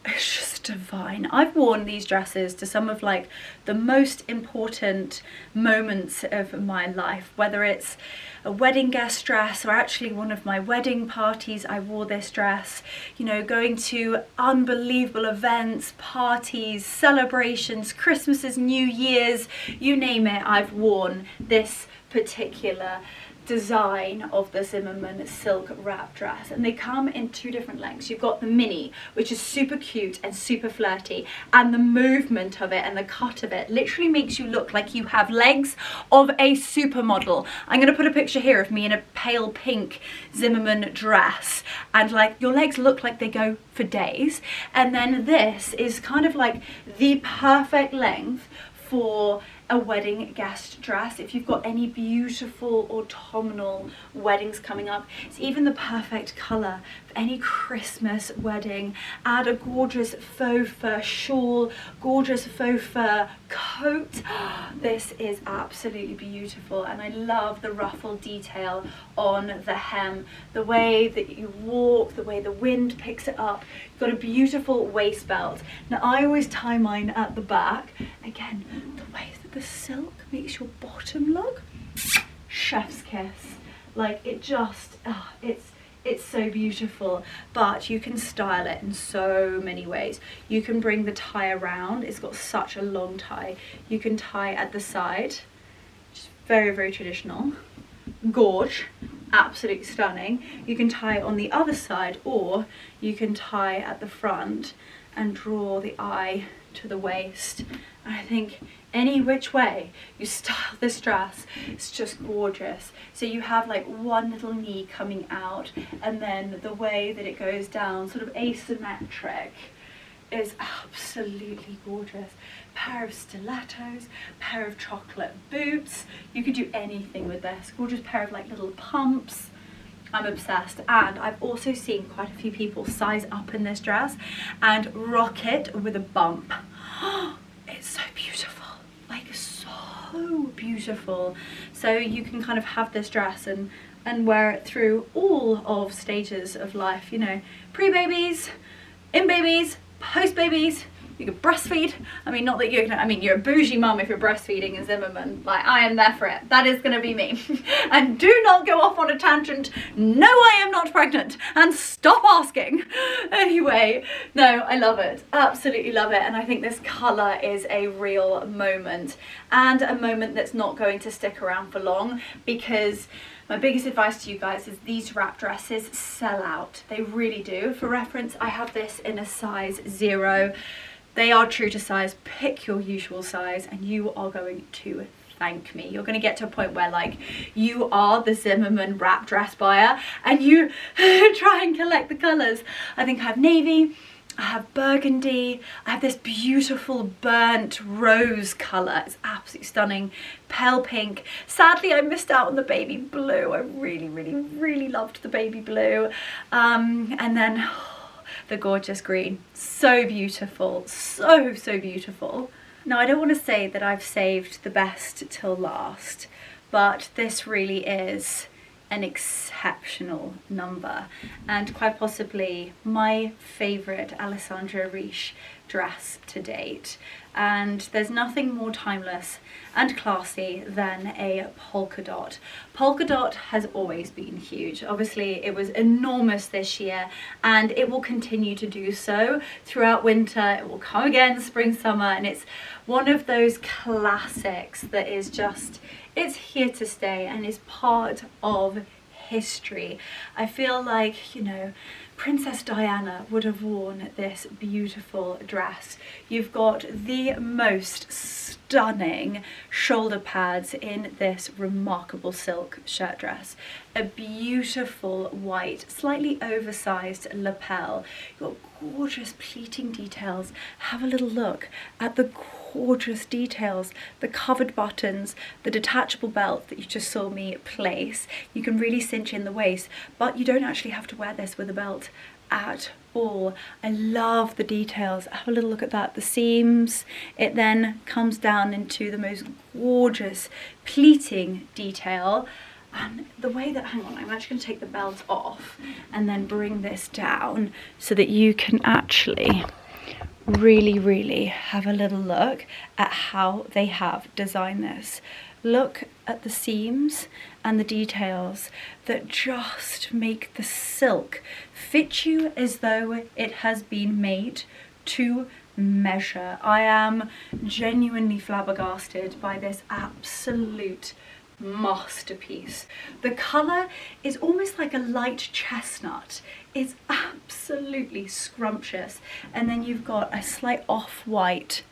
it's just divine. I've worn these dresses to some of like the most important moments of my life, whether it's a wedding guest dress or actually one of my wedding parties I wore this dress, you know, going to unbelievable events, parties, celebrations, Christmases, New Year's, you name it, I've worn this particular design of the Zimmermann silk wrap dress, and they come in 2 different lengths. You've got the mini, which is super cute and super flirty, and the movement of it and the cut of it literally makes you look like you have legs of a supermodel. I'm going to put a picture here of me in a pale pink Zimmermann dress, and like your legs look like they go for days. And then this is kind of like the perfect length for a wedding guest dress. If you've got any beautiful autumnal weddings coming up, it's even the perfect colour for any Christmas wedding. Add a gorgeous faux fur shawl, gorgeous faux fur coat. This is absolutely beautiful, and I love the ruffle detail on the hem, the way that you walk, the way the wind picks it up. You've got a beautiful waist belt. Now I always tie mine at the back. Again, the way that the silk makes your bottom look chef's kiss. Like it just, it's so beautiful. But you can style it in so many ways. You can bring the tie around. It's got such a long tie. You can tie at the side, which is very, very traditional. Gorge, absolutely stunning. You can tie on the other side, or you can tie at the front and draw the eye to the waist. And I think any which way you style this dress, it's just gorgeous. So you have like one little knee coming out, and then the way that it goes down, sort of asymmetric, is absolutely gorgeous. Pair of stilettos, pair of chocolate boots. You could do anything with this. Gorgeous pair of like little pumps. I'm obsessed. And I've also seen quite a few people size up in this dress and rock it with a bump. It's so beautiful, like so beautiful. So you can kind of have this dress and wear it through all of stages of life, you know, pre-babies, in babies, post-babies. You could breastfeed. I mean, not that you're gonna, I mean, you're a bougie mum if you're breastfeeding in Zimmermann. Like, I am there for it. That is gonna be me. And do not go off on a tangent. No, I am not pregnant. And stop asking. Anyway, no, I love it. Absolutely love it. And I think this colour is a real moment, and a moment that's not going to stick around for long, because My biggest advice to you guys is these wrap dresses sell out. They really do. For reference, I have this in a size 0. They are true to size. Pick your usual size and you are going to thank me. You're going to get to a point where like you are the Zimmermann wrap dress buyer and you try and collect the colours. I think I have navy, I have burgundy, I have this beautiful burnt rose colour. It's absolutely stunning. Pale pink. Sadly, I missed out on the baby blue. I really loved the baby blue. And then the gorgeous green. So beautiful. So beautiful. Now, I don't want to say that I've saved the best till last, but this really is an exceptional number and quite possibly my favourite Alessandra Riche dress to date. And there's nothing more timeless and classy than a polka dot. Polka dot has always been huge. Obviously it was enormous this year and it will continue to do so throughout winter. It will come again spring, summer, and it's one of those classics that is just, it's here to stay and is part of history. I feel like, you know, Princess Diana would have worn this beautiful dress. You've got the most stunning shoulder pads in this remarkable silk shirt dress. A beautiful white, slightly oversized lapel. You've got gorgeous pleating details. Have a little look at the gorgeous details, the covered buttons, the detachable belt that you just saw me place. You can really cinch in the waist, but you don't actually have to wear this with a belt at all. I love the details. Have a little look at that. The seams, it then comes down into the most gorgeous pleating detail. And the way that, hang on, I'm actually going to take the belt off and then bring this down so that you can actually really have a little look at how they have designed this. Look at the seams and the details that just make the silk fit you as though it has been made to measure. I am genuinely flabbergasted by this absolute masterpiece. The colour is almost like a light chestnut. It's absolutely scrumptious. And then you've got a slight off-white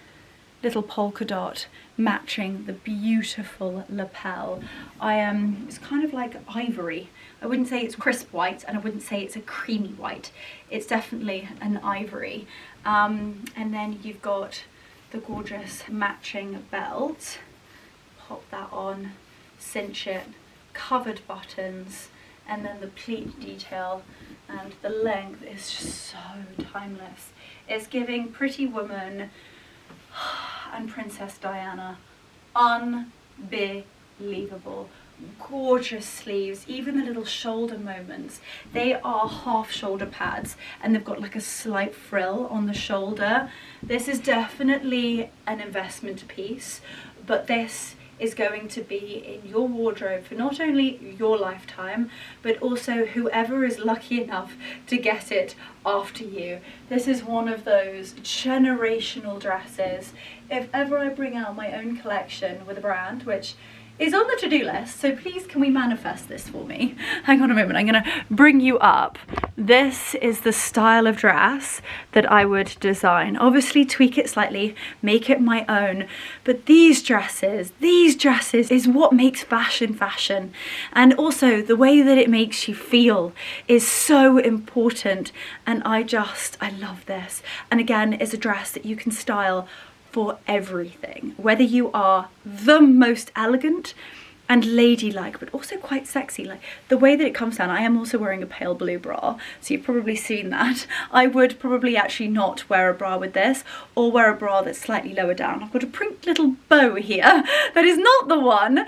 little polka dot matching the beautiful lapel. It's kind of like ivory. I wouldn't say it's crisp white and I wouldn't say it's a creamy white. It's definitely an ivory. And then you've got the gorgeous matching belt. Pop that on, cinch it, covered buttons, and then the pleat detail, and the length is just so timeless. It's giving Pretty Woman and Princess Diana. Unbelievable. Gorgeous sleeves, even the little shoulder moments. They are half shoulder pads and they've got like a slight frill on the shoulder. This is definitely an investment piece, but this is going to be in your wardrobe for not only your lifetime, but also whoever is lucky enough to get it after you. This is one of those generational dresses. If ever I bring out my own collection with a brand, which is on the to-do list, so please can we manifest this for me? Hang on a moment, I'm gonna bring you up. This is the style of dress that I would design. Obviously tweak it slightly, make it my own, but these dresses is what makes fashion fashion. And also the way that it makes you feel is so important, and I love this. And again, it's a dress that you can style for everything, whether you are the most elegant and ladylike, but also quite sexy. Like the way that it comes down, I am also wearing a pale blue bra, so you've probably seen that. I would probably actually not wear a bra with this, or wear a bra that's slightly lower down. I've got a pink little bow here that is not the one,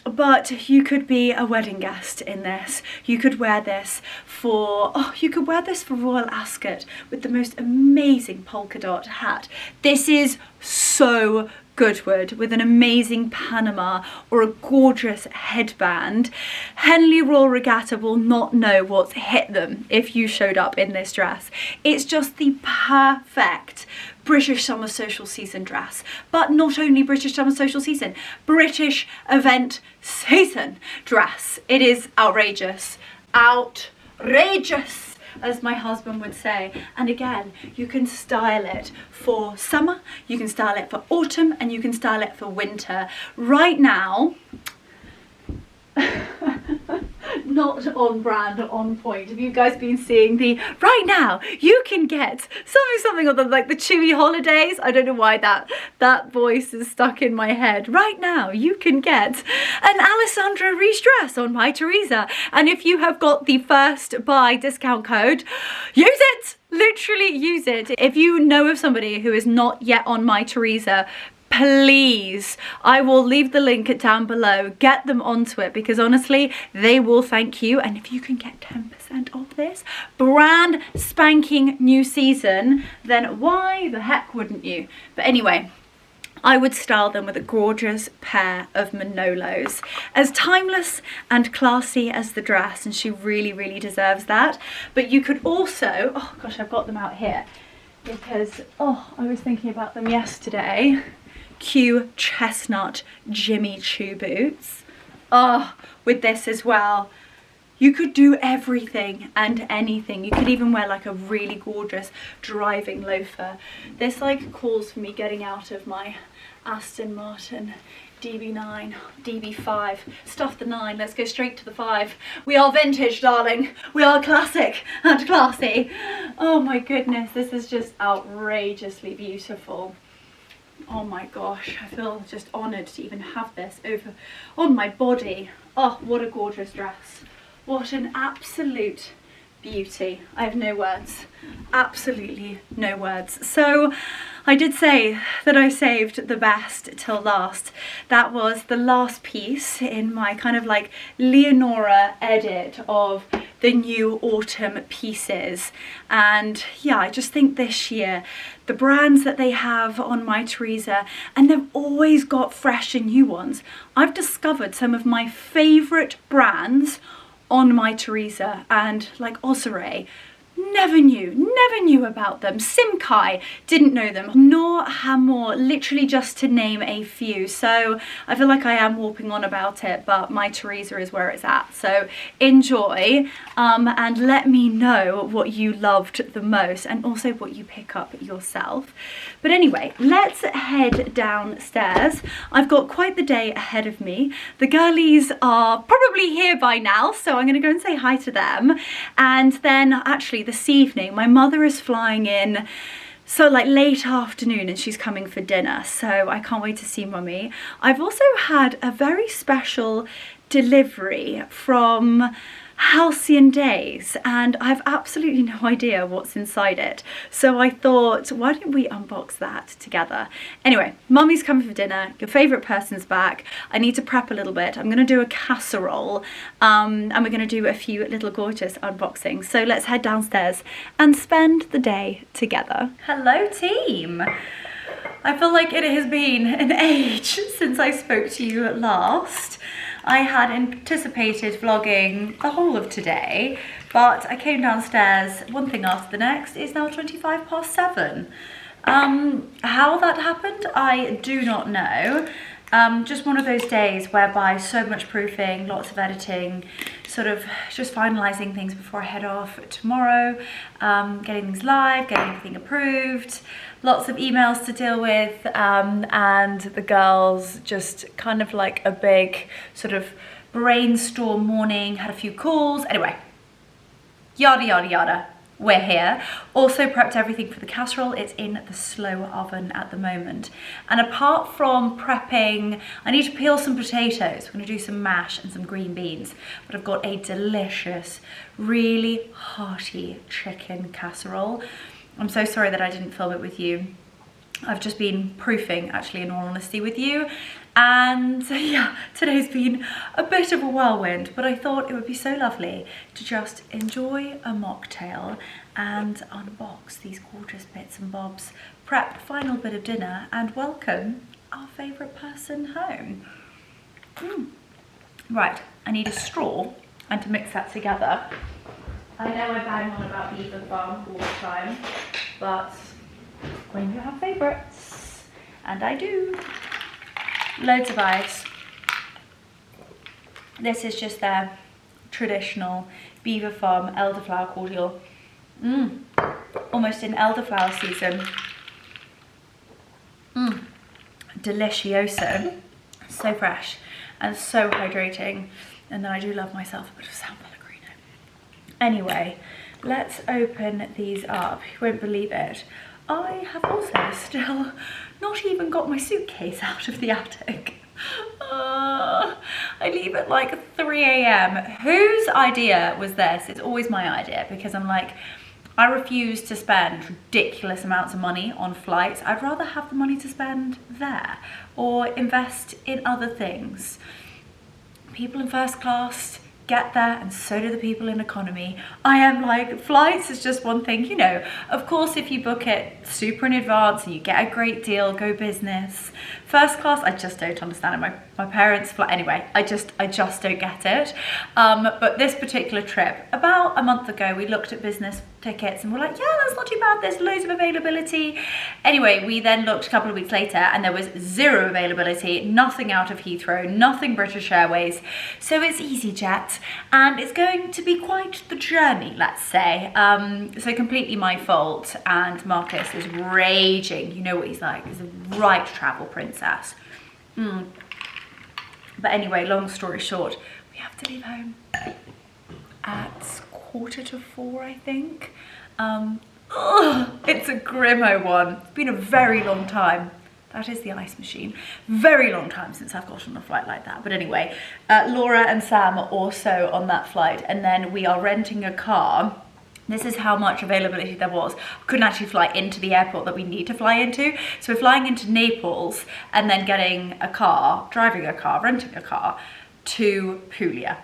but you could be a wedding guest in this. You could wear this for, Royal Ascot with the most amazing polka dot hat. This is so Goodwood with an amazing Panama or a gorgeous headband, Henley Royal Regatta will not know what's hit them if you showed up in this dress. It's just the perfect British summer social season dress. But not only British summer social season, British event season dress. It is outrageous. Outrageous, as my husband would say. And again, you can style it for summer, you can style it for autumn, and you can style it for winter. Right now, not on brand, on point. Have you guys been seeing the right now you can get something on the like the Chewy holidays? I don't know why that voice is stuck in my head. Right now you can get an Alessandra Reese dress on Mytheresa, and if you have got the first buy discount code, use it, literally use it. If you know of somebody who is not yet on Mytheresa, please, I will leave the link down below. Get them onto it, because honestly, they will thank you. And if you can get 10% off this brand spanking new season, then why the heck wouldn't you? But anyway, I would style them with a gorgeous pair of Manolos. As timeless and classy as the dress, and she really, really deserves that. But you could also, oh gosh, I've got them out here because, oh, I was thinking about them yesterday. Q chestnut Jimmy Choo boots. Oh, with this as well. You could do everything and anything. You could even wear like a really gorgeous driving loafer. This like calls for me getting out of my Aston Martin DB9, DB5. Stuff the 9, let's go straight to the 5. We are vintage, darling. We are classic and classy. Oh my goodness, this is just outrageously beautiful. Oh my gosh, I feel just honoured to even have this over on my body. Oh, what a gorgeous dress. What an absolute beauty. I have no words. Absolutely no words. So I did say that I saved the best till last. That was the last piece in my kind of like Leonora edit of the new autumn pieces. And yeah, I just think this year the brands that they have on Mytheresa, and they've always got fresh and new ones. I've discovered some of my favourite brands on Mytheresa, and like Osere, never knew about them. Simkai, didn't know them. Nor Hamor, literally just to name a few. So I feel like I am warping on about it, but Mytheresa is where it's at. So enjoy, and let me know what you loved the most, and also what you pick up yourself. But anyway, let's head downstairs. I've got quite the day ahead of me. The girlies are probably here by now, so I'm gonna go and say hi to them. And then actually this evening, my mother is flying in, so like late afternoon, and she's coming for dinner. So I can't wait to see mummy. I've also had a very special delivery from Halcyon Days, and I have absolutely no idea what's inside it. So I thought, why don't we unbox that together? Anyway, mummy's coming for dinner, your favourite person's back. I need to prep a little bit. I'm going to do a casserole, and we're going to do a few little gorgeous unboxings. So let's head downstairs and spend the day together. Hello team! I feel like it has been an age since I spoke to you last. I had anticipated vlogging the whole of today, but I came downstairs, one thing after the next. It's now 7:25. How that happened, I do not know. Just one of those days whereby so much proofing, lots of editing, sort of just finalising things before I head off tomorrow, getting things live, getting everything approved, lots of emails to deal with, and the girls just kind of like a big sort of brainstorm morning, had a few calls, anyway, yada yada yada. We're here. Also prepped everything for the casserole. It's in the slow oven at the moment. And apart from prepping, I need to peel some potatoes. We're gonna do some mash and some green beans. But I've got a delicious, really hearty chicken casserole. I'm so sorry that I didn't film it with you. I've just been proofing, actually, in all honesty with you. And yeah, today's been a bit of a whirlwind, but I thought it would be so lovely to just enjoy a mocktail and unbox these gorgeous bits and bobs, prep the final bit of dinner, and welcome our favourite person home. Right, I need a straw and to mix that together. I know I bang on about Beaver Farm all the time, but when you have favourites, and I do, loads of ice. This is just their traditional Beaver Farm elderflower cordial. Almost in elderflower season. Delicioso. So fresh and so hydrating. And then I do love myself a bit of San Pellegrino. Anyway, let's open these up. You won't believe it. I have also still not even got my suitcase out of the attic. I leave at like 3 AM. Whose idea was this? It's always my idea, because I'm like, I refuse to spend ridiculous amounts of money on flights. I'd rather have the money to spend there or invest in other things. People in first class get there, and so do the people in economy. I am like, flights is just one thing, you know. Of course, if you book it super in advance and you get a great deal, go business. First class, I just don't understand it. My parents fly anyway. I just don't get it. But this particular trip, about a month ago, we looked at business tickets and we're like, yeah, that's not too bad. There's loads of availability. Anyway, we then looked a couple of weeks later and there was zero availability, nothing out of Heathrow, nothing British Airways. So it's EasyJet, and it's going to be quite the journey, let's say. So completely my fault, and Marcus is raging. You know what he's like. He's a right travel princess. But anyway, long story short, we have to leave home at 3:45, I think. It's a grimmo one. It's been a very long time. That is the ice machine. Very long time since I've got on a flight like that. But anyway, Laura and Sam are also on that flight, and then we are renting a car. This is how much availability there was. I couldn't actually fly into the airport that we need to fly into. So we're flying into Naples and then getting a car, driving a car, renting a car to Puglia.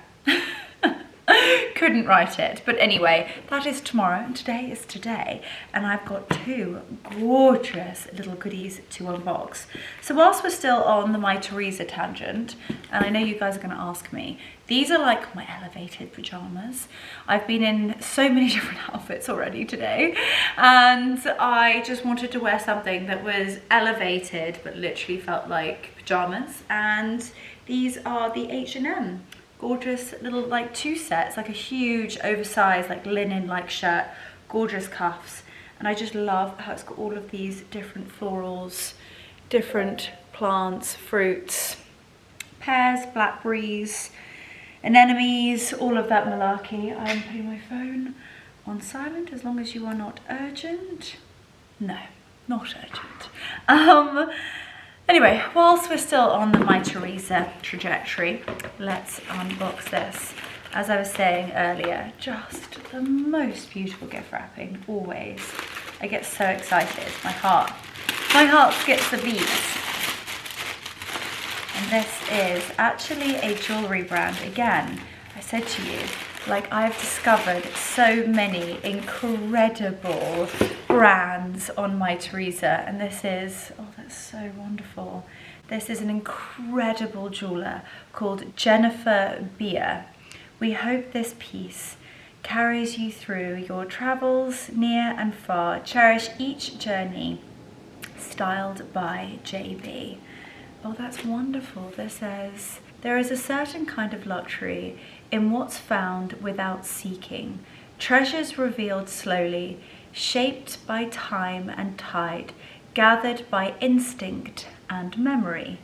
Couldn't write it. But anyway, that is tomorrow and today is today. And I've got two gorgeous little goodies to unbox. So whilst we're still on the Mytheresa tangent, and I know you guys are going to ask me, these are like my elevated pajamas. I've been in so many different outfits already today, and I just wanted to wear something that was elevated but literally felt like pajamas. And these are the H&M. Gorgeous little like two sets, like a huge oversized like linen like shirt, gorgeous cuffs, and I just love how it's got all of these different florals, different plants, fruits, pears, blackberries, anemones, all of that malarkey. I'm putting my phone on silent as long as you are not urgent. No, not urgent. Anyway, whilst we're still on the Mytheresa trajectory, let's unbox this. As I was saying earlier, just the most beautiful gift wrapping, always. I get so excited, my heart skips a beat. And this is actually a jewellery brand. Again, I said to you, like, I've discovered so many incredible brands on Mytheresa, and this is, oh, that's so wonderful. This is an incredible jeweller called Jennifer Beer. We hope this piece carries you through your travels near and far. Cherish each journey, styled by JB. Oh, that's wonderful. This says, there is a certain kind of luxury in what's found without seeking, treasures revealed slowly, shaped by time and tide, gathered by instinct and memory.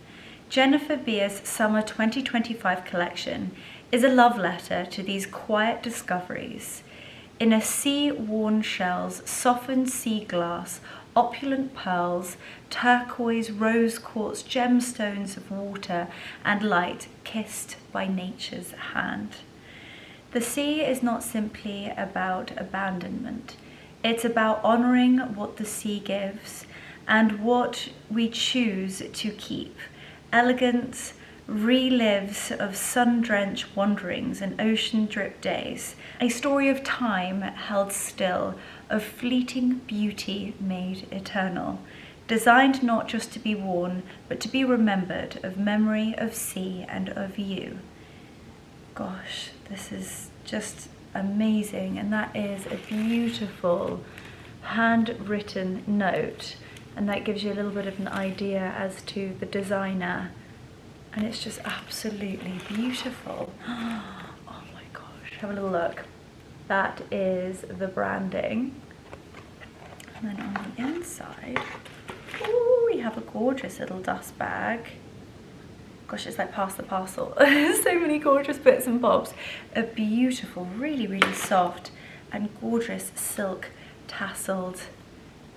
Jennifer Beer's Summer 2025 collection is a love letter to these quiet discoveries. In a sea-worn shells, softened sea glass, opulent pearls, turquoise, rose quartz, gemstones of water and light kissed by nature's hand. The sea is not simply about abandonment. It's about honouring what the sea gives and what we choose to keep. Elegance relives of sun-drenched wanderings and ocean-dripped days. A story of time held still, of fleeting beauty made eternal. designed not just to be worn, but to be remembered, of memory, of sea, and of you. Gosh, this is just amazing. And that is a beautiful handwritten note. And that gives you a little bit of an idea as to the designer. And it's just absolutely beautiful. Oh my gosh, have a little look. That is the branding. And then on the inside, ooh, we have a gorgeous little dust bag. Gosh, it's like pass the parcel. So many gorgeous bits and bobs. A beautiful, really, really soft and gorgeous silk tasseled,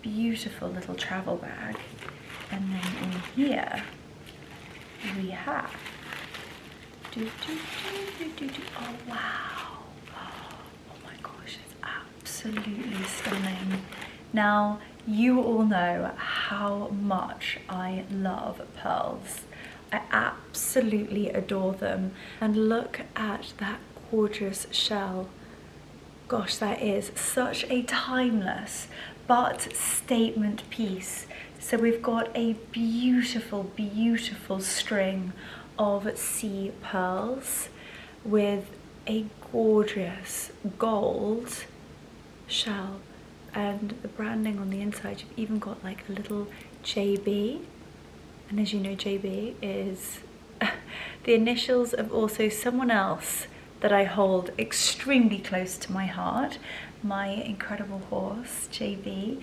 beautiful little travel bag. And then in here we have, oh wow, oh my gosh, it's absolutely stunning. Now, you all know how much I love pearls. I absolutely adore them. And look at that gorgeous shell. Gosh, that is such a timeless but statement piece. So we've got a beautiful, beautiful string of sea pearls with a gorgeous gold shell. And the branding on the inside, you've even got like a little JB. And as you know, JB is the initials of also someone else that I hold extremely close to my heart, my incredible horse, JB.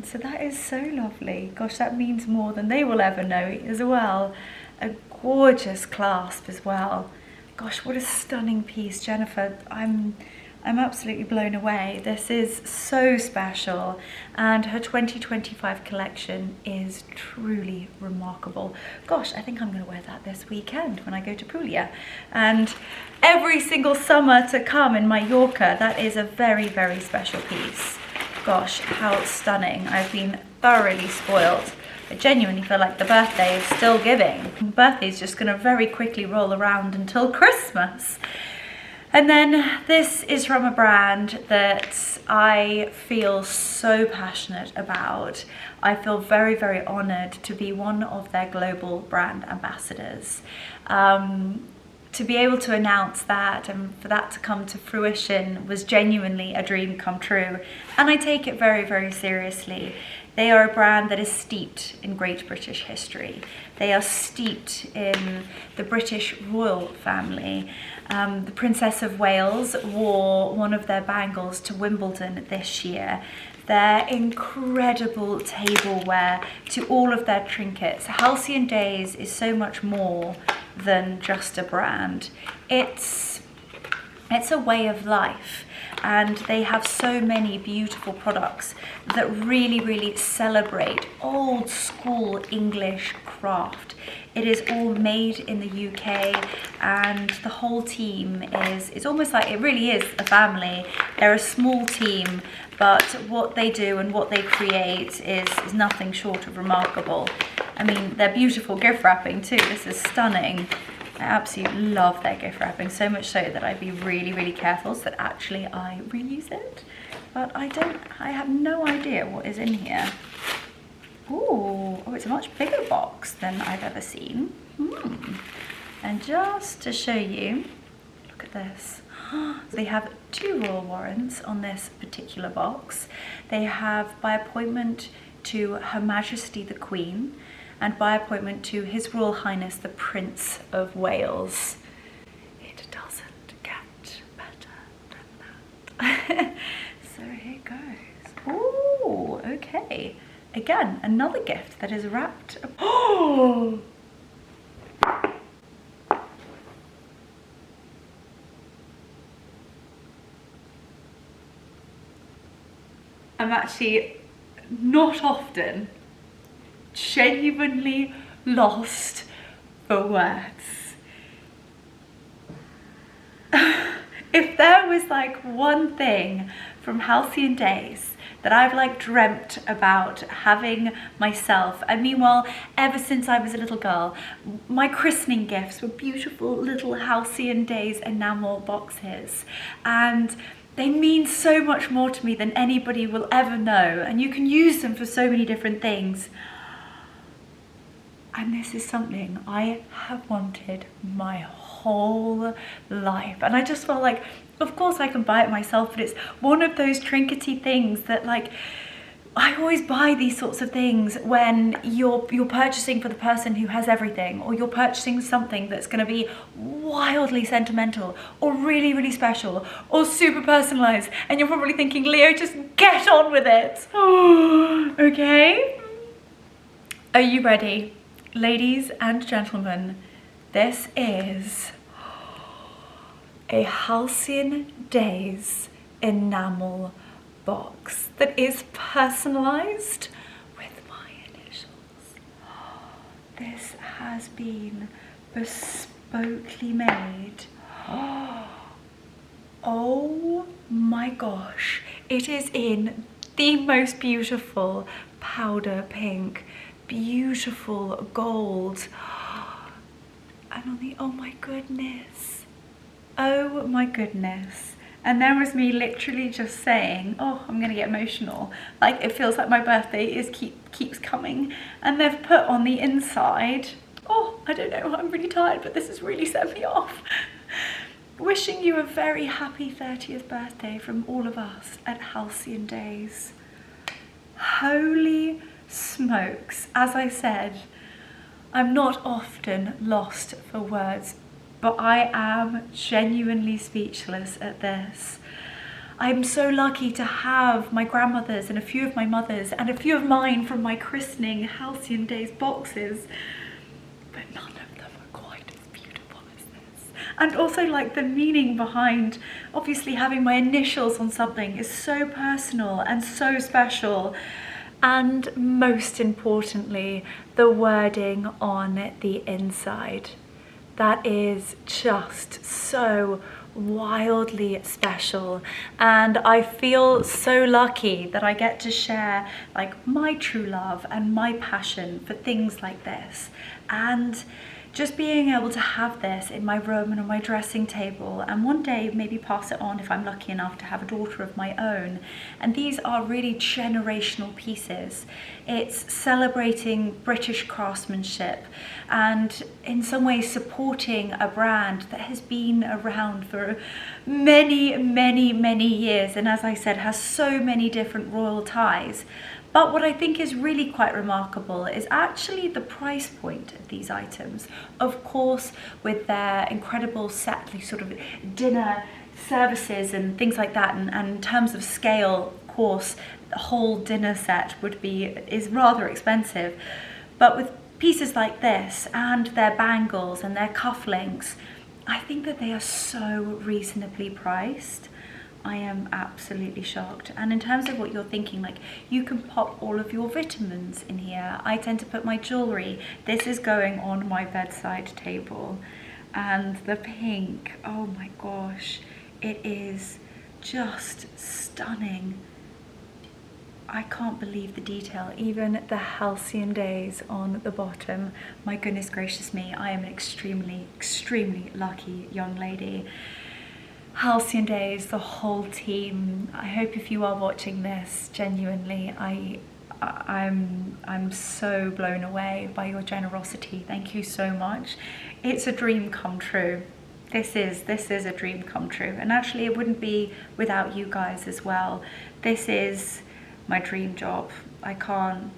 So that is so lovely. Gosh, that means more than they will ever know as well. A gorgeous clasp as well. Gosh, what a stunning piece, Jennifer. I'm absolutely blown away. This is so special, and her 2025 collection is truly remarkable. Gosh, I think I'm going to wear that this weekend when I go to Puglia, and every single summer to come in Mallorca. That is a very, very special piece. Gosh, how stunning. I've been thoroughly spoiled. I genuinely feel like the birthday is still giving. The birthday is just going to very quickly roll around until Christmas. And then this is from a brand that I feel so passionate about. I feel very, very honoured to be one of their global brand ambassadors. To be able to announce that and for that to come to fruition was genuinely a dream come true. And I take it very, very seriously. They are a brand that is steeped in Great British history. They are steeped in the British royal family. The Princess of Wales wore one of their bangles to Wimbledon this year. Their incredible tableware to all of their trinkets. Halcyon Days is so much more than just a brand. It's a way of life. And they have so many beautiful products that really, really celebrate old school English craft. It is all made in the UK, and the whole team is almost like, it really is a family. They're a small team, but what they do and what they create is nothing short of remarkable. I mean, they're beautiful gift wrapping too. This is stunning. I absolutely love their gift wrapping, so much so that I'd be really, really careful so that actually I reuse it. But I have no idea what is in here. Ooh, oh, it's a much bigger box than I've ever seen. And just to show you, look at this. They have 2 royal warrants on this particular box. They have by appointment to Her Majesty the Queen, and by appointment to His Royal Highness the Prince of Wales. It doesn't get better than that. So here goes. Ooh, okay. Again, another gift that is wrapped. Oh! I'm actually not often genuinely lost for words. If there was like one thing from Halcyon Days that I've like dreamt about having myself, I mean, well, ever since I was a little girl, my christening gifts were beautiful little Halcyon Days enamel boxes, and They mean so much more to me than anybody will ever know, and you can use them for so many different things. And this is something I have wanted my whole life. And I just felt like, of course I can buy it myself, but it's one of those trinkety things that, like, I always buy these sorts of things when you're purchasing for the person who has everything, or you're purchasing something that's going to be wildly sentimental or really, really special or super personalized, and you're probably thinking, Leo, just get on with it. Okay? Are you ready? Ladies and gentlemen, this is a Halcyon Days enamel box that is personalized with my initials. This has been bespokely made. Oh my gosh, it is in the most beautiful powder pink, beautiful gold, and on the, oh my goodness, oh my goodness. And there was me literally just saying, oh, I'm gonna get emotional. Like, it feels like my birthday keeps coming. And they've put on the inside, oh, I don't know, I'm really tired, but this has really set me off. Wishing you a very happy 30th birthday from all of us at Halcyon Days. Holy smokes. As I said, I'm not often lost for words, but I am genuinely speechless at this. I'm so lucky to have my grandmother's and a few of my mother's and a few of mine from my christening Halcyon Days boxes, but none of them are quite as beautiful as this. And also, like, the meaning behind obviously having my initials on something is so personal and so special. And most importantly, the wording on the inside. That is just so wildly special, and I feel so lucky that I get to share, like, my true love and my passion for things like this, and just being able to have this in my room and on my dressing table, and one day maybe pass it on if I'm lucky enough to have a daughter of my own. And these are really generational pieces. It's celebrating British craftsmanship and in some ways supporting a brand that has been around for many, many, many years, and as I said, has so many different royal ties. But what I think is really quite remarkable is actually the price point of these items. Of course, with their incredible set, sort of dinner services and things like that, and in terms of scale, of course, the whole dinner set is rather expensive. But with pieces like this and their bangles and their cufflinks, I think that they are so reasonably priced. I am absolutely shocked. And in terms of what you're thinking, like, you can pop all of your vitamins in here. I tend to put my jewelry. This is going on my bedside table. And the pink, oh my gosh, it is just stunning. I can't believe the detail. Even the Halcyon Days on the bottom. My goodness gracious me, I am an extremely, extremely lucky young lady. Halcyon Days, the whole team, I hope if you are watching this, genuinely, I'm so blown away by your generosity. Thank you so much. It's a dream come true. This is a dream come true. And actually it wouldn't be without you guys as well. This is my dream job. I can't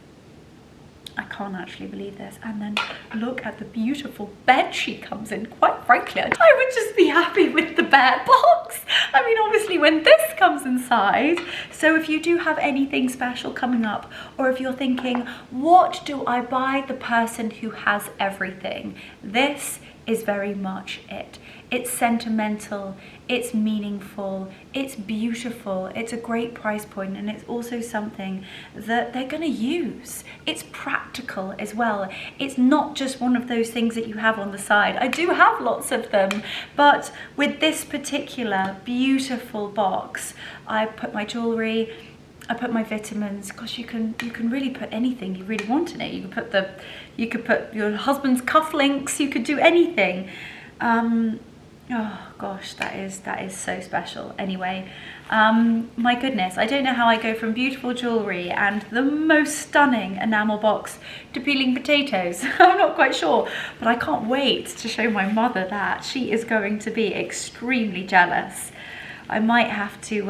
actually believe this. And then look at the beautiful bed she comes in. Quite frankly, I would just be happy with the bare box. I mean, obviously when this comes inside. So if you do have anything special coming up, or if you're thinking, what do I buy the person who has everything? This is very much it. It's sentimental, it's meaningful, it's beautiful, it's a great price point, and it's also something that they're gonna use. It's practical as well. It's not just one of those things that you have on the side. I do have lots of them, but with this particular beautiful box, I put my jewelry, I put my vitamins, because you can really put anything you really want in it. You could put your husband's cufflinks, you could do anything. Oh gosh, that is so special. Anyway, my goodness, I don't know how I go from beautiful jewellery and the most stunning enamel box to peeling potatoes. I'm not quite sure, but I can't wait to show my mother that. She is going to be extremely jealous. I might have to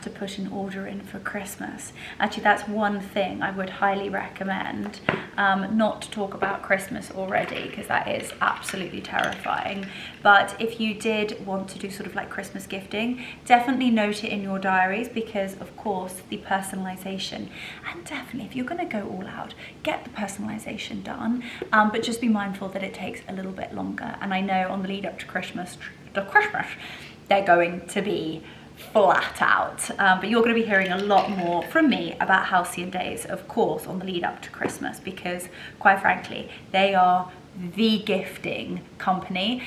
put an order in for Christmas. Actually, that's one thing I would highly recommend, not to talk about Christmas already, because that is absolutely terrifying. But if you did want to do sort of like Christmas gifting, definitely note it in your diaries, because of course the personalization, and definitely if you're going to go all out, get the personalization done, but just be mindful that it takes a little bit longer. And I know on the lead up to Christmas, they're going to be flat out, but you're going to be hearing a lot more from me about Halcyon Days, of course, on the lead up to Christmas, because quite frankly they are the gifting company,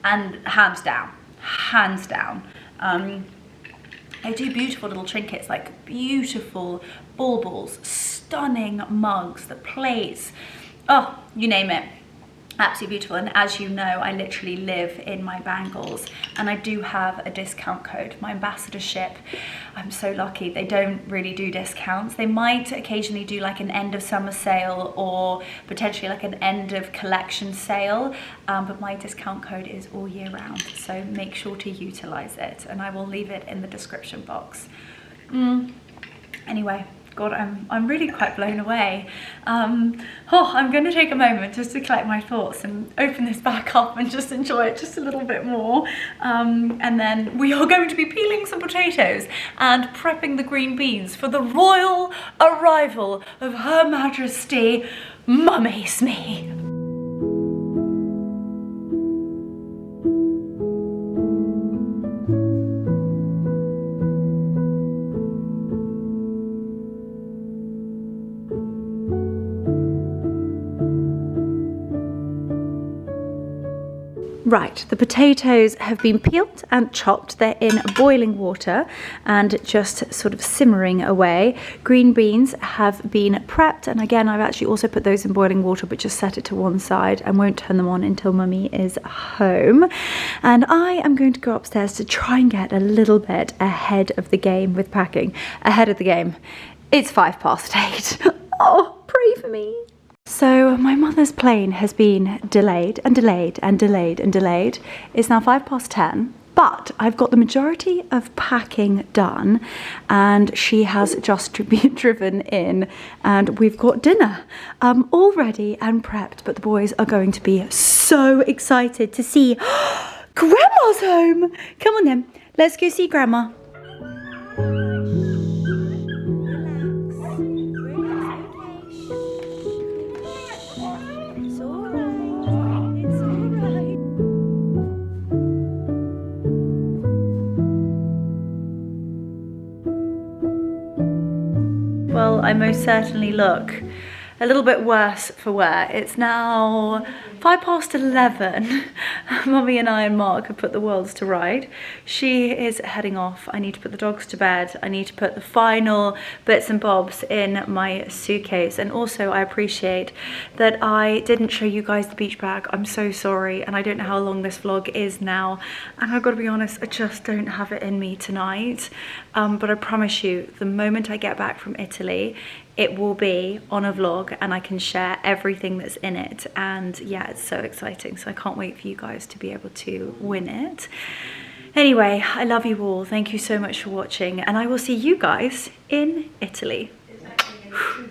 and hands down. They do beautiful little trinkets, like beautiful baubles, stunning mugs, the plates, oh, you name it. Absolutely beautiful. And as you know, I literally live in my bangles, and I do have a discount code. My ambassadorship, I'm so lucky, they don't really do discounts. They might occasionally do like an end of summer sale or potentially like an end of collection sale, but my discount code is all year round, so make sure to utilize it, and I will leave it in the description box. Anyway, God, I'm really quite blown away. I'm going to take a moment just to collect my thoughts and open this back up and just enjoy it just a little bit more. And then we are going to be peeling some potatoes and prepping the green beans for the royal arrival of Her Majesty Mummy Smee. Right, the potatoes have been peeled and chopped. They're in boiling water and just sort of simmering away. Green beans have been prepped, and again, I've actually also put those in boiling water, but just set it to one side and won't turn them on until Mummy is home. And I am going to go upstairs to try and get a little bit ahead of the game with packing. Ahead of the game. It's 8:05. Oh, pray for me. So my mother's plane has been delayed and delayed and delayed and delayed. It's now 10:05, but I've got the majority of packing done, and she has just been driven in, and we've got dinner all ready and prepped, but the boys are going to be so excited to see Grandma's home. Come on then, let's go see Grandma. Well, I most certainly look a little bit worse for wear. It's now 11:05. Mummy and I and Mark have put the worlds to right. She is heading off. I need to put the dogs to bed. I need to put the final bits and bobs in my suitcase. And also, I appreciate that I didn't show you guys the beach bag. I'm so sorry, and I don't know how long this vlog is now. And I've got to be honest, I just don't have it in me tonight. But I promise you, the moment I get back from Italy, it will be on a vlog and I can share everything that's in it. And yeah, it's so exciting. So I can't wait for you guys to be able to win it. Anyway, I love you all. Thank you so much for watching, and I will see you guys in Italy.